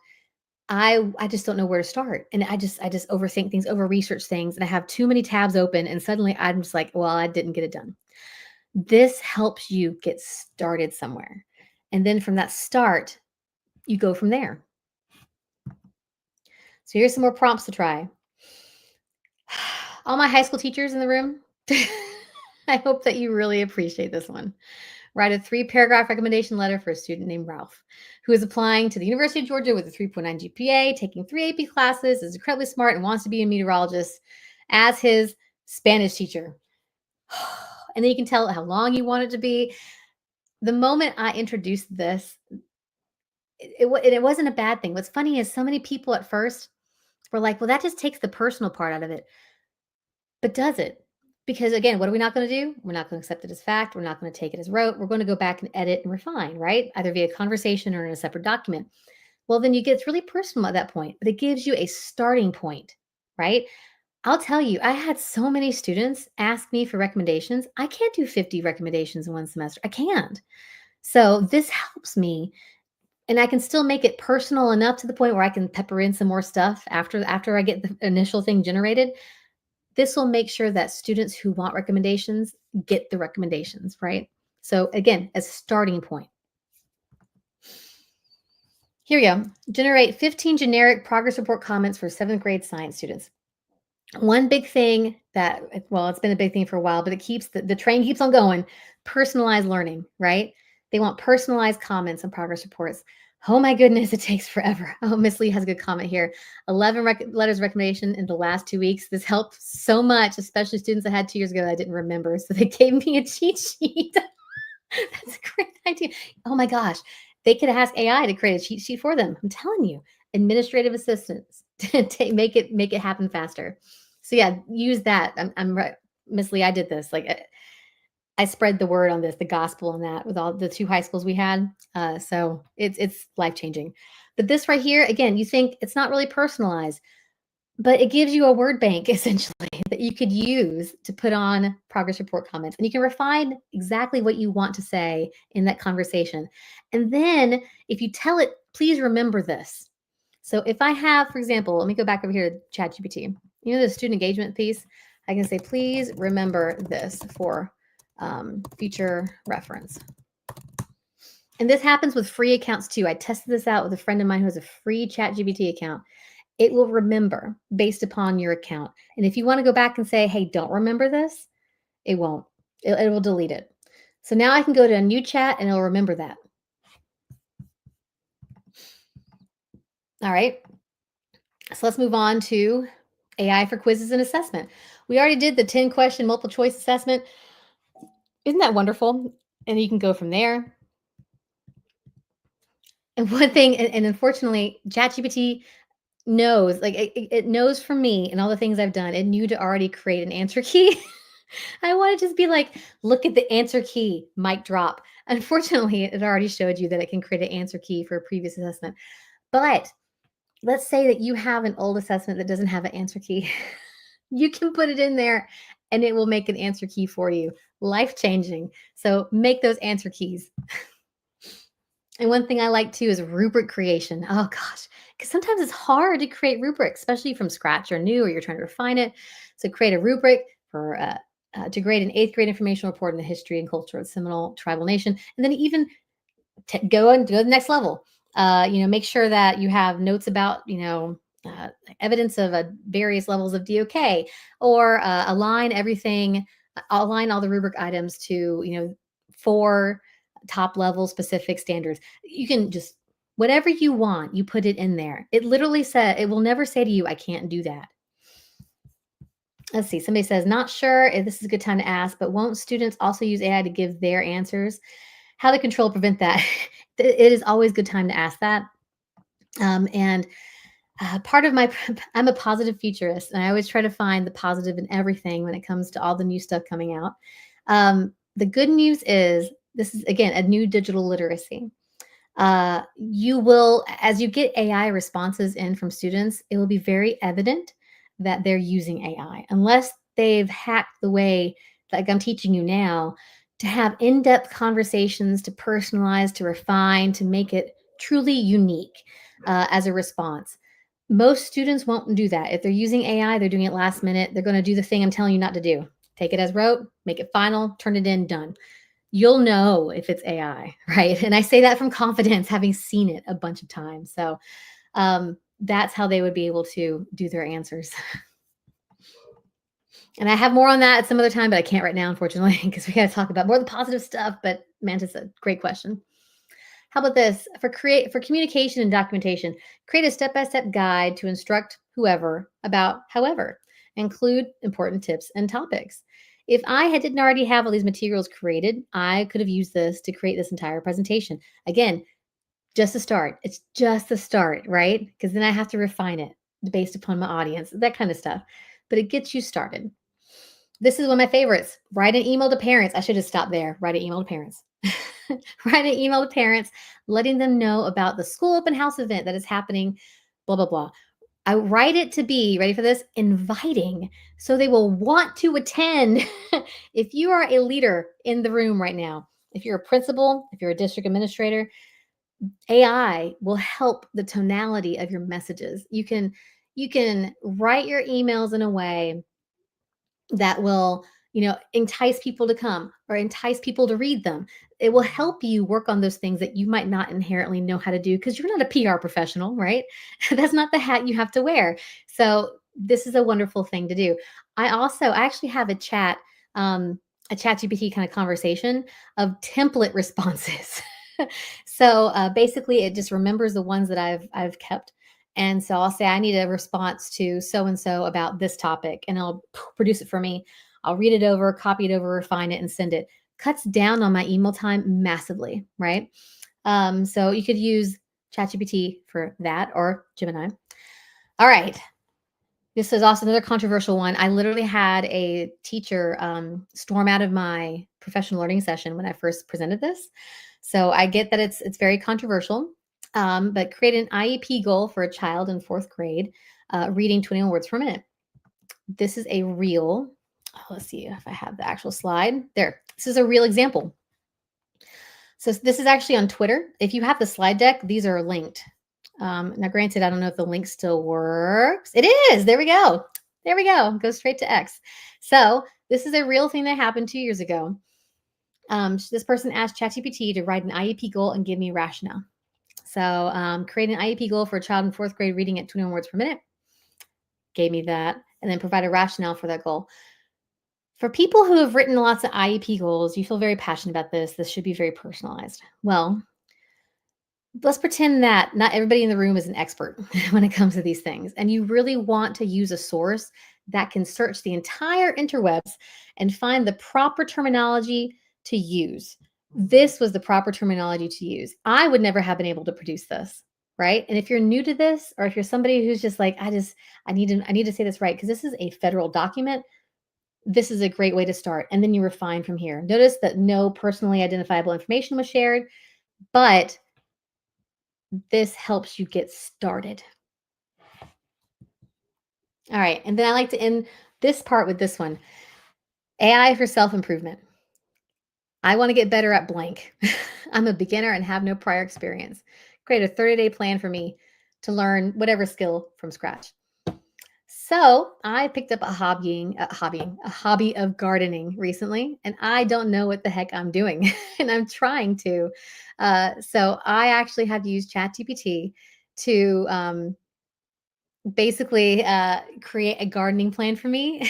I just don't know where to start. And I just overthink things, over research things, and I have too many tabs open. And suddenly I'm just like, well, I didn't get it done. This helps you get started somewhere. And then from that start, you go from there. So here's some more prompts to try. All my high school teachers in the room, I hope that you really appreciate this one. Write a 3-paragraph recommendation letter for a student named Ralph, who is applying to the University of Georgia with a 3.9 GPA, taking 3 AP classes, is incredibly smart, and wants to be a meteorologist as his Spanish teacher. And then you can tell how long you want it to be. The moment I introduced this, it wasn't a bad thing. What's funny is so many people at first were like, well, that just takes the personal part out of it. But does it? Because again, what are we not going to do? We're not going to accept it as fact. We're not going to take it as rote. We're going to go back and edit and refine, right? Either via conversation or in a separate document. Well, then you get really personal at that point, but it gives you a starting point, right? I'll tell you, I had so many students ask me for recommendations. I can't do 50 recommendations in one semester. I can't. So this helps me, and I can still make it personal enough to the point where I can pepper in some more stuff after I get the initial thing generated. This will make sure that students who want recommendations get the recommendations, right? So again, as a starting point. Here we go. Generate 15 generic progress report comments for 7th grade science students. One big thing that, well, it's been a big thing for a while, but it keeps the train keeps on going. Personalized learning, right? They want personalized comments and progress reports. Oh my goodness, it takes forever. Oh, Miss Lee has a good comment here. 11 letters of recommendation in the last 2 weeks. This helped so much, especially students I had 2 years ago that I didn't remember. So they gave me a cheat sheet. That's a great idea. Oh my gosh. They could ask AI to create a cheat sheet for them. I'm telling you, administrative assistants to make it happen faster. So yeah, use that. I'm right. Miss Lee, I did this. Like I spread the word on this, the gospel on that with all the 2 high schools we had. So it's life-changing. But this right here, again, you think it's not really personalized, but it gives you a word bank essentially that you could use to put on progress report comments. And you can refine exactly what you want to say in that conversation. And then if you tell it, please remember this. So if I have, for example, let me go back over here to ChatGPT. You know the student engagement piece? I can say, please remember this for future reference. And this happens with free accounts too. I tested this out with a friend of mine who has a free ChatGPT account. It will remember based upon your account. And if you want to go back and say, hey, don't remember this, it won't. It will delete it. So now I can go to a new chat and it'll remember that. All right. So let's move on to AI for quizzes and assessment. We already did the 10-question multiple choice assessment. Isn't that wonderful? And you can go from there. And one thing, and unfortunately, ChatGPT knows, like it knows from me and all the things I've done, it knew to already create an answer key. I want to just be like, look at the answer key, mic drop. Unfortunately, it already showed you that it can create an answer key for a previous assessment. But let's say that you have an old assessment that doesn't have an answer key. You can put it in there and it will make an answer key for you. life-changing. So make those answer keys. And one thing I like too is rubric creation. Oh gosh, because sometimes it's hard to create rubrics, especially from scratch or new, or you're trying to refine it. So create a rubric for to grade an eighth grade information report in the history and culture of Seminole tribal nation, and then even go and go to the next level. Make sure that you have notes about evidence of various levels of DOK, or align all the rubric items to 4 top level specific standards. You can just whatever you want, you put it in there. It literally said it will never say to you, "I can't do that." Let's see. Somebody says, not sure if this is a good time to ask, but won't students also use AI to give their answers? How to control, prevent that? It is always a good time to ask that. And part of my, I'm a positive futurist, and I always try to find the positive in everything when it comes to all the new stuff coming out. The good news is this is, again, a new digital literacy. You will, as you get AI responses in from students, it will be very evident that they're using AI, unless they've hacked the way, like I'm teaching you now, to have in-depth conversations, to personalize, to refine, to make it truly unique as a response. Most students won't do that. If they're using AI, they're doing it last minute. They're going to do the thing I'm telling you not to do. Take it as rote, make it final, turn it in, done. You'll know if it's AI, right? And I say that from confidence, having seen it a bunch of times. So that's how they would be able to do their answers. And I have more on that at some other time, but I can't right now, unfortunately, because we got to talk about more of the positive stuff. But Mantis, a great question. How about this? For communication and documentation, create a step-by-step guide to instruct whoever about however. Include important tips and topics. If I didn't already have all these materials created, I could have used this to create this entire presentation. Again, just a start. It's just a start, right? Because then I have to refine it based upon my audience, that kind of stuff. But it gets you started. This is one of my favorites. Write an email to parents. I should have stopped there. Write an email to parents. Write an email to parents, letting them know about the school open house event that is happening, blah, blah, blah. I write it to be, ready for this, inviting, so they will want to attend. If you are a leader in the room right now, if you're a principal, if you're a district administrator, AI will help the tonality of your messages. You can write your emails in a way that will entice people to come or entice people to read them. It will help you work on those things that you might not inherently know how to do because you're not a PR professional, right? That's not the hat you have to wear. So this is a wonderful thing to do. I actually have a chat GPT kind of conversation of template responses. So basically it just remembers the ones that I've kept. And so I'll say, I need a response to so and so about this topic, and it'll produce it for me. I'll read it over, copy it over, refine it, and send it. Cuts down on my email time massively, right? So you could use ChatGPT for that, or Gemini. All right. This is also another controversial one. I literally had a teacher storm out of my professional learning session when I first presented this. So I get that it's very controversial. But create an IEP goal for a child in 4th grade, reading 21 words per minute. This is a real, let's see if I have the actual slide. There, this is a real example. So this is actually on Twitter. If you have the slide deck, these are linked. Now, granted, I don't know if the link still works. It is. There we go. There we go. Go straight to X. So this is a real thing that happened 2 years ago. This person asked ChatGPT to write an IEP goal and give me rationale. So create an IEP goal for a child in 4th grade reading at 21 words per minute. Gave me that. And then provide a rationale for that goal. For people who have written lots of IEP goals, you feel very passionate about this. This should be very personalized. Well, let's pretend that not everybody in the room is an expert when it comes to these things. And you really want to use a source that can search the entire interwebs and find the proper terminology to use. This was the proper terminology to use. I would never have been able to produce this, right? And if you're new to this, or if you're somebody who's just like, I need to say this right, because this is a federal document, this is a great way to start. And then you refine from here. Notice that no personally identifiable information was shared, but this helps you get started. All right. And then I like to end this part with this one. AI for self-improvement. I want to get better at blank. I'm a beginner and have no prior experience. Create a 30-day plan for me to learn whatever skill from scratch. So I picked up a hobby of gardening recently, and I don't know what the heck I'm doing, and I'm trying to. So I actually have used ChatGPT to basically create a gardening plan for me.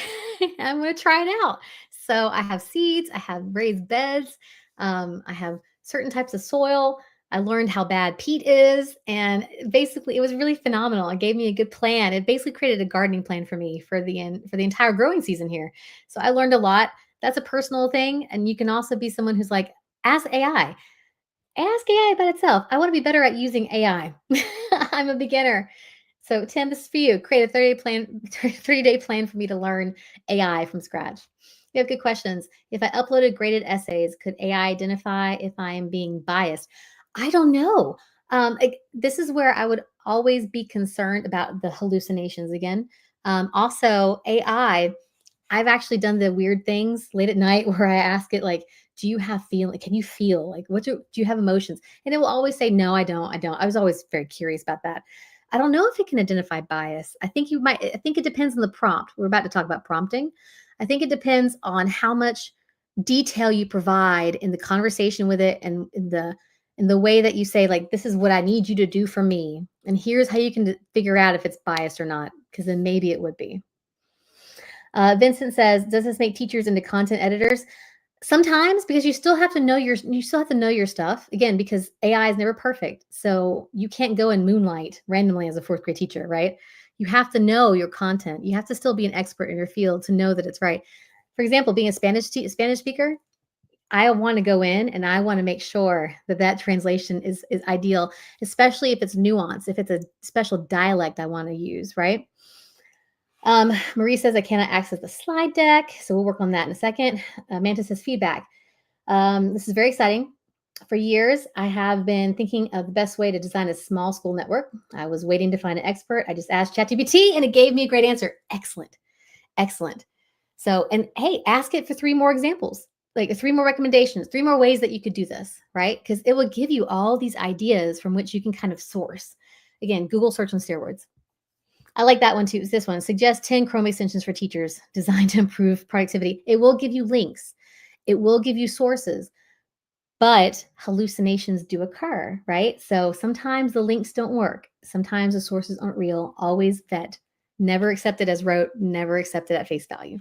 I'm going to try it out. So I have seeds, I have raised beds, I have certain types of soil. I learned how bad peat is, and basically it was really phenomenal. It gave me a good plan. It basically created a gardening plan for me for the entire growing season here. So I learned a lot. That's a personal thing, and you can also be someone who's like, ask AI. Ask AI about itself. I want to be better at using AI. I'm a beginner. So, Tim, this is for you. Create a 30-day plan, 30-day plan for me to learn AI from scratch. We have good questions. If I uploaded graded essays, could AI identify if I am being biased? I don't know. This is where I would always be concerned about the hallucinations again. Also, AI, I've actually done the weird things late at night where I ask it like, "Do you have feeling? Can you feel? Like, do you have emotions?" And it will always say, "No, I don't. I don't." I was always very curious about that. I don't know if it can identify bias. I think you might. I think it depends on the prompt. We're about to talk about prompting. I think it depends on how much detail you provide in the conversation with it, and in the way that you say, like, "This is what I need you to do for me, and here's how you can figure out if it's biased or not." Because then maybe it would be. Vincent says, "Does this make teachers into content editors?" Sometimes, because you still have to know your stuff again, because AI is never perfect. So you can't go and moonlight randomly as a fourth grade teacher, right? You have to know your content. You have to still be an expert in your field to know that it's right. For example, being a Spanish speaker, I want to go in and I want to make sure that that translation is ideal, especially if it's nuanced, if it's a special dialect I want to use, right? Marie says I cannot access the slide deck, so we'll work on that in a second. Manta says feedback. This is very exciting. For years, I have been thinking of the best way to design a small school network. I was waiting to find an expert. I just asked ChatGPT and it gave me a great answer. Excellent. Excellent. So, and hey, ask it for three more examples, like three more recommendations, three more ways that you could do this, right? Because it will give you all these ideas from which you can kind of source. Again, Google search on steroids. I like that one too. It's this one. Suggest 10 Chrome extensions for teachers designed to improve productivity. It will give you links. It will give you sources, but hallucinations do occur, right? So sometimes the links don't work. Sometimes the sources aren't real. Always vet. Never accept it as rote. Never accept it at face value.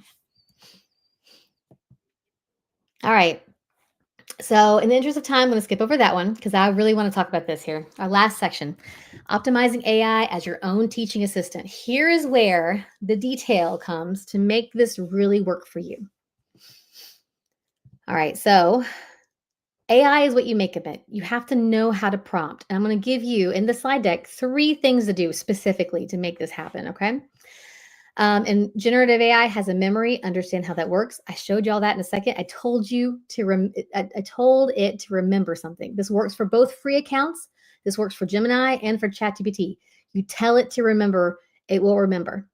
All right. So, in the interest of time, I'm going to skip over that one because I really want to talk about this here. Our last section, optimizing AI as your own teaching assistant. Here is where the detail comes to make this really work for you. All right. So, AI is what you make of it. You have to know how to prompt. And I'm going to give you in the slide deck 3 things to do specifically to make this happen. Okay. And generative AI has a memory. Understand how that works. I showed you all that in a second. I told you to I told it to remember something. This works for both free accounts. This works for Gemini and for ChatGPT. You tell it to remember, it will remember.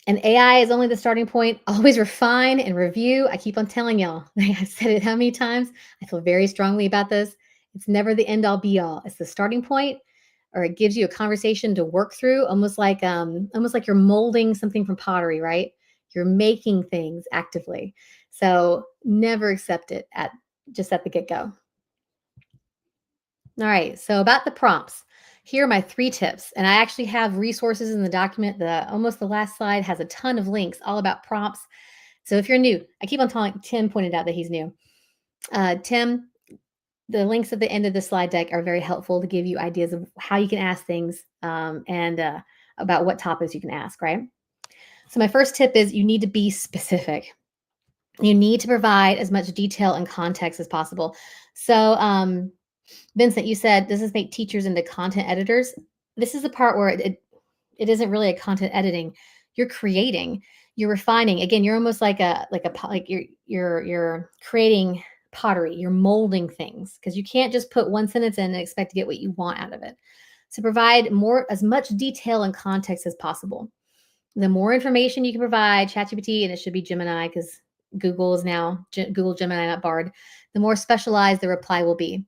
And AI is only the starting point. Always refine and review. I keep on telling y'all. I've said it how many times? I feel very strongly about this. It's never the end all be all. It's the starting point, or it gives you a conversation to work through, almost like you're molding something from pottery, right? You're making things actively. So never accept it at the get-go. All right. So about the prompts. Here are my 3 tips. And I actually have resources in the document. The last slide has a ton of links all about prompts. So if you're new, I keep on telling Tim pointed out that he's new. Tim, the links at the end of the slide deck are very helpful to give you ideas of how you can ask things and about what topics you can ask, right? So my first tip is you need to be specific. You need to provide as much detail and context as possible. So Vincent, you said, does this make teachers into content editors? This is the part where it isn't really a content editing. You're creating, you're refining. Again, you're almost like you're creating pottery. You're molding things because you can't just put one sentence in and expect to get what you want out of it. So provide as much detail and context as possible. The more information you can provide, ChatGPT, and it should be Gemini because Google is now Google Gemini, not Bard, the more specialized the reply will be.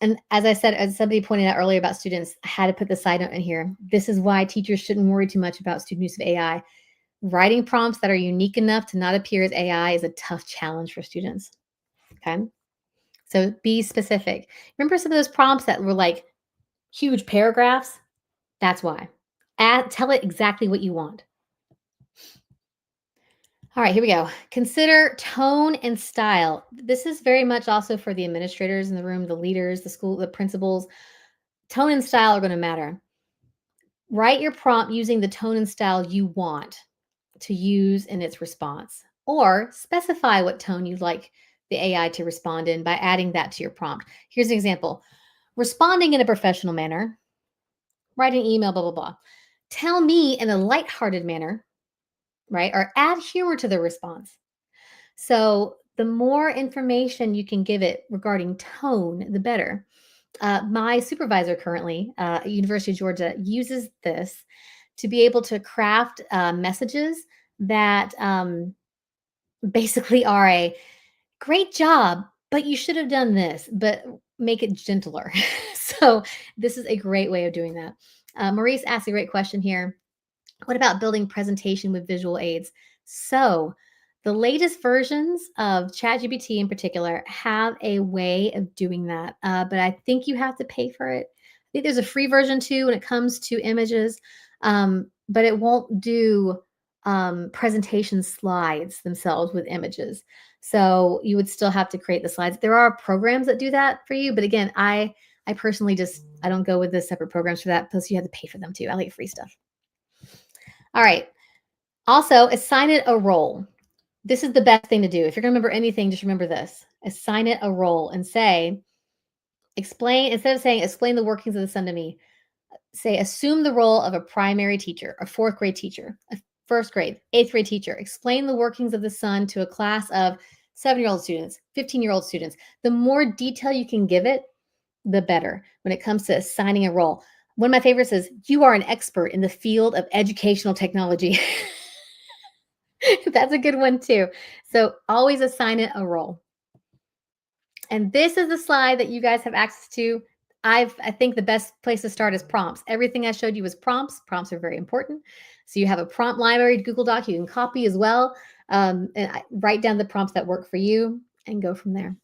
And as I said, as somebody pointed out earlier about students, I had to put the side note in here. This is why teachers shouldn't worry too much about student use of AI. Writing prompts that are unique enough to not appear as AI is a tough challenge for students. Okay. So be specific. Remember some of those prompts that were like huge paragraphs? That's why. Tell it exactly what you want. All right, here we go. Consider tone and style. This is very much also for the administrators in the room, the leaders, the school, the principals. Tone and style are going to matter. Write your prompt using the tone and style you want to use in its response, or specify what tone you'd like the AI to respond in by adding that to your prompt. Here's an example. Responding in a professional manner, write an email, blah, blah, blah. Tell me in a lighthearted manner, right? Or add humor to the response. So the more information you can give it regarding tone, the better. My supervisor currently at University of Georgia uses this to be able to craft messages that basically are a great job, but you should have done this, but make it gentler. So this is a great way of doing that. Maurice asked a great question here. What about building presentation with visual aids? So the latest versions of ChatGPT in particular have a way of doing that, but I think you have to pay for it. I think there's a free version too when it comes to images, but it won't do presentation slides themselves with images. So you would still have to create the slides. There are programs that do that for you, but again, I personally just I don't go with the separate programs for that. Plus, you have to pay for them too. I like free stuff. All right. Also, assign it a role. This is the best thing to do. If you're going to remember anything, just remember this. Assign it a role and say, explain, instead of saying, explain the workings of the sun to me, say, assume the role of a primary teacher, a fourth grade teacher, a first grade, eighth grade teacher. Explain the workings of the sun to a class of 7-year-old students, 15-year-old students. The more detail you can give it, the better when it comes to assigning a role. One of my favorites is, you are an expert in the field of educational technology. That's a good one too. So always assign it a role. And this is the slide that you guys have access to. I think the best place to start is prompts. Everything I showed you was prompts. Prompts are very important. So you have a prompt library, Google Doc, you can copy as well. And write down the prompts that work for you and go from there.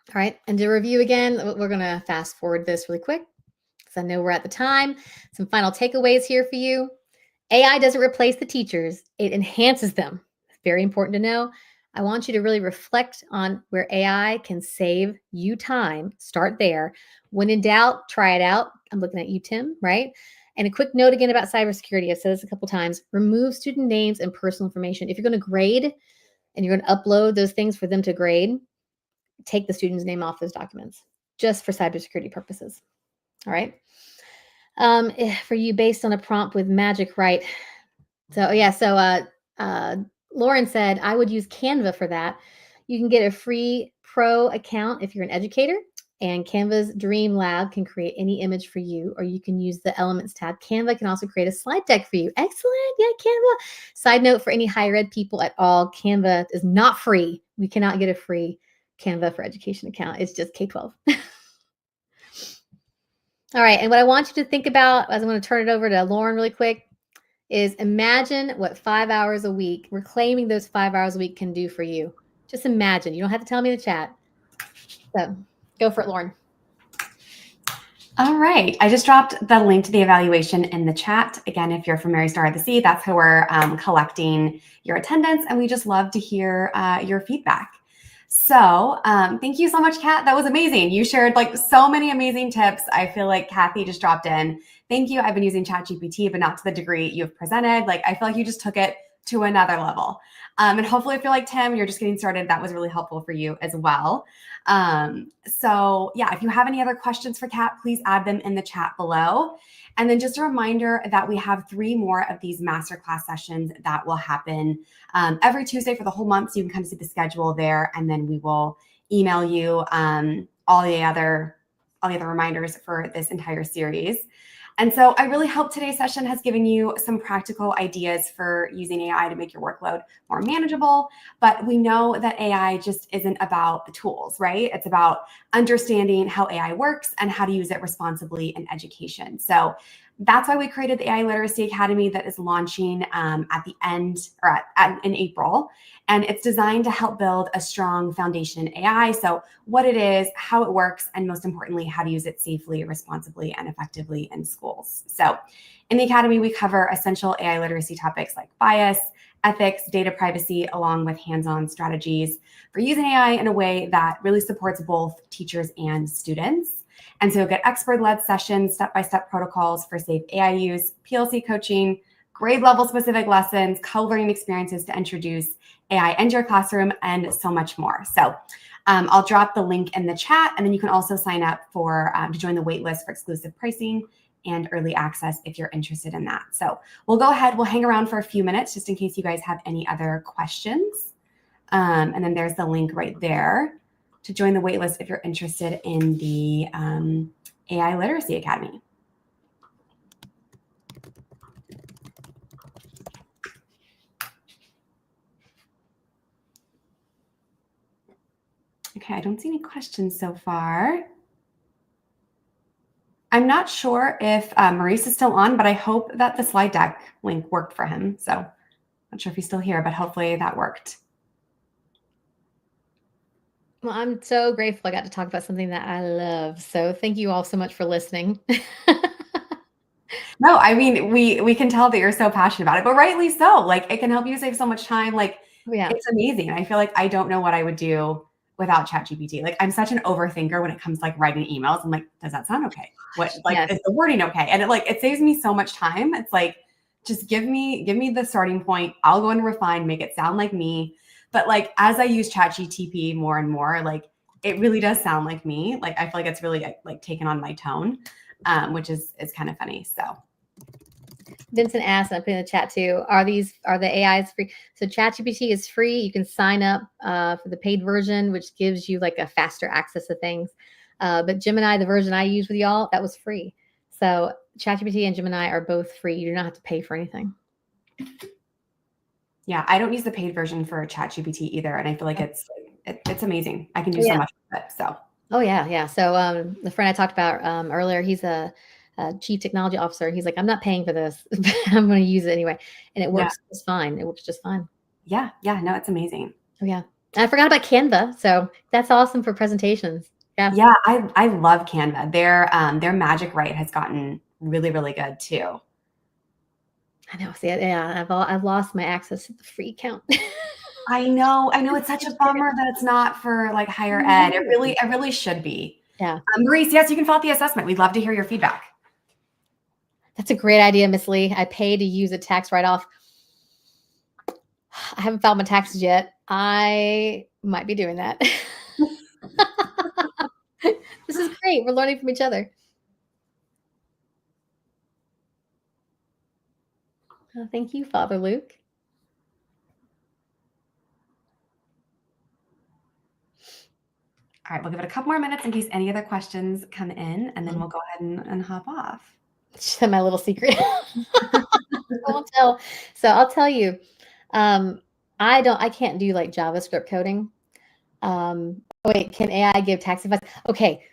All right. And to review again, we're going to fast forward this really quick because I know we're at the time. Some final takeaways here for you. AI doesn't replace the teachers, it enhances them. Very important to know. I want you to really reflect on where AI can save you time. Start there. When in doubt, try it out. I'm looking at you, Tim, right? And a quick note again about cybersecurity. I've said this a couple times. Remove student names and personal information. If you're going to grade and you're going to upload those things for them to grade, take the student's name off those documents just for cybersecurity purposes. All right. For you, based on a prompt with magic, right? So yeah, so Lauren said I would use Canva for that. You can get a free pro account if you're an educator, and Canva's Dream Lab can create any image for you, or you can use the Elements tab. Canva can also create a slide deck for you. Excellent, yeah, Canva. Side note for any higher ed people at all, Canva is not free. We cannot get a free Canva for Education account. It's just K-12. All right, and what I want you to think about, as I'm going to turn it over to Lauren really quick, is imagine what 5 hours a week, reclaiming those 5 hours a week can do for you. Just imagine. You don't have to tell me in the chat. So go for it, Lauren. All right. I just dropped the link to the evaluation in the chat. Again, if you're from Mary Star of the Sea, that's how we're collecting your attendance. And we just love to hear your feedback. So thank you so much, Kat. That was amazing. You shared like so many amazing tips. I feel like Kathy just dropped in. Thank you. I've been using ChatGPT, but not to the degree you've presented. Like, I feel like you just took it to another level. And hopefully if you're like Tim, you're just getting started, that was really helpful for you as well. So yeah, if you have any other questions for Kat, please add them in the chat below. And then just a reminder that we have 3 more of these masterclass sessions that will happen every Tuesday for the whole month. So you can kind of see the schedule there, and then we will email you all the other reminders for this entire series. And so I really hope today's session has given you some practical ideas for using AI to make your workload more manageable. But we know that AI just isn't about the tools, right? It's about understanding how AI works and how to use it responsibly in education. So that's why we created the AI Literacy Academy that is launching at the end or in April. And it's designed to help build a strong foundation in AI. So what it is, how it works, and most importantly, how to use it safely, responsibly, and effectively in schools. So in the Academy, we cover essential AI literacy topics like bias, ethics, data privacy, along with hands-on strategies for using AI in a way that really supports both teachers and students. And so you'll get expert-led sessions, step-by-step protocols for safe AI use, PLC coaching, grade level specific lessons, co-learning experiences to introduce AI into your classroom, and so much more. So I'll drop the link in the chat, and then you can also sign up for to join the waitlist for exclusive pricing and early access if you're interested in that. So we'll go ahead, we'll hang around for a few minutes just in case you guys have any other questions. And then there's the link right there to join the waitlist if you're interested in the AI Literacy Academy. Okay, I don't see any questions so far. I'm not sure if Maurice is still on, but I hope that the slide deck link worked for him. So not sure if he's still here, but hopefully that worked. Well, I'm so grateful I got to talk about something that I love. So thank you all so much for listening. No, I mean, we can tell that you're so passionate about it, but rightly so. Like it can help you save so much time. Like Oh, yeah. it's amazing. I feel like I don't know what I would do without ChatGPT. Like I'm such an overthinker when it comes to like writing emails. I'm like, does that sound okay? What like Yes. is the wording okay? And it saves me so much time. It's like, just give me the starting point. I'll go and refine, make it sound like me. But like as I use ChatGPT more and more, like it really does sound like me. Like I feel like it's really like taken on my tone, which is kind of funny. So Vincent asked, and I put in the chat too, are the AIs free? So ChatGPT is free. You can sign up for the paid version, which gives you like a faster access to things. But Gemini, the version I use with y'all, that was free. So ChatGPT and Gemini are both free. You do not have to pay for anything. yeah, I don't use the paid version for ChatGPT either, and I feel like it's amazing. I can do so much with it. So oh yeah. So the friend I talked about earlier, he's a chief technology officer. He's like, I'm not paying for this. I'm going to use it anyway, and it works just fine. It works just fine. Yeah, no, it's amazing. Oh yeah, and I forgot about Canva. So that's awesome for presentations. Yeah, I love Canva. Their Magic Write has gotten really, really good too. I know. See, yeah, I've lost my access to the free account. I know. It's such a bummer that it's not for like higher ed. It really should be. Yeah. Maurice, yes, you can fill out the assessment. We'd love to hear your feedback. That's a great idea, Miss Lee. I pay to use a tax write-off. I haven't filed my taxes yet. I might be doing that. This is great. We're learning from each other. Oh, thank you, Father Luke. All right, we'll give it a couple more minutes in case any other questions come in, and then we'll go ahead and hop off. My little secret. I won't tell. So I'll tell you. I can't do like JavaScript coding. Wait, can AI give tax advice? Okay.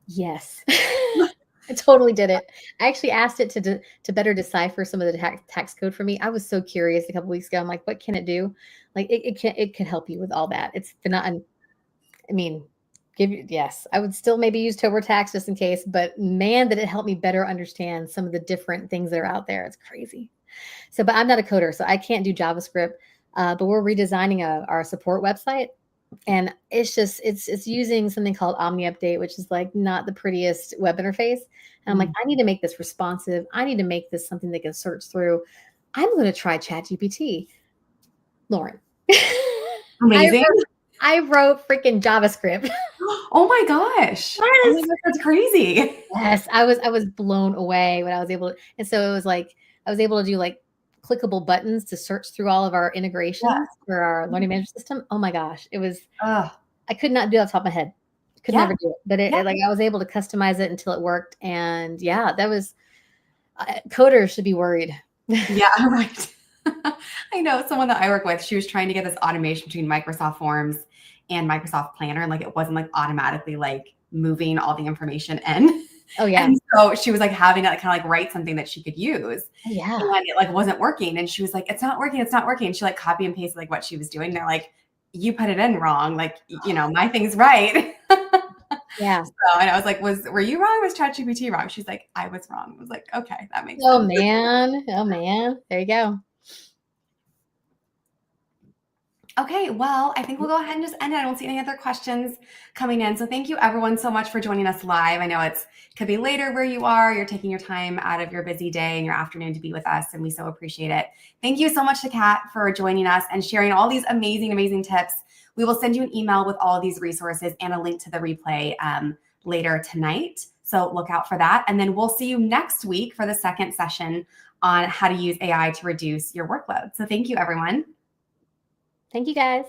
Yes. I totally did it. I actually asked it to better decipher some of the tax code for me. I was so curious a couple weeks ago. I'm like, what can it do? Like it could help you with all that. It's not. I mean, yes. I would still maybe use TurboTax just in case, but man, did it help me better understand some of the different things that are out there. It's crazy. So, but I'm not a coder, so I can't do JavaScript. But we're redesigning our support website, and it's using something called Omni Update, which is like not the prettiest web interface. And I'm like, I need to make this responsive. I need to make this something they can search through. I'm going to try ChatGPT. Lauren, Amazing. I wrote freaking JavaScript. Oh my gosh. Yes. Oh my gosh, that's crazy. Yes, I was blown away when I was able to, and so it was like I was able to do like clickable buttons to search through all of our integrations for our learning management system. Oh my gosh, it was I could not do it off the top of my head. Could never do it. But it like I was able to customize it until it worked. And yeah, that was Coders should be worried. Yeah, right. I know someone that I work with, she was trying to get this automation between Microsoft Forms and Microsoft Planner, and like it wasn't like automatically like moving all the information in. Oh yeah. And so she was like having to like, kind of like write something that she could use. Oh yeah. And it like wasn't working. And she was like, it's not working, it's not working. And she like copy and pasted like what she was doing. They're like, you put it in wrong. Like, my thing's right. Yeah. So, and I was like, were you wrong? Was ChatGPT wrong? She's like, I was wrong. I was like, okay, that makes Oh sense. man. Oh man. There you go. Okay, well, I think we'll go ahead and just end it. I don't see any other questions coming in. So thank you everyone so much for joining us live. I know it could be later where you are. You're taking your time out of your busy day and your afternoon to be with us, and we so appreciate it. Thank you so much to Kat for joining us and sharing all these amazing, amazing tips. We will send you an email with all of these resources and a link to the replay later tonight. So look out for that. And then we'll see you next week for the second session on how to use AI to reduce your workload. So thank you, everyone. Thank you guys.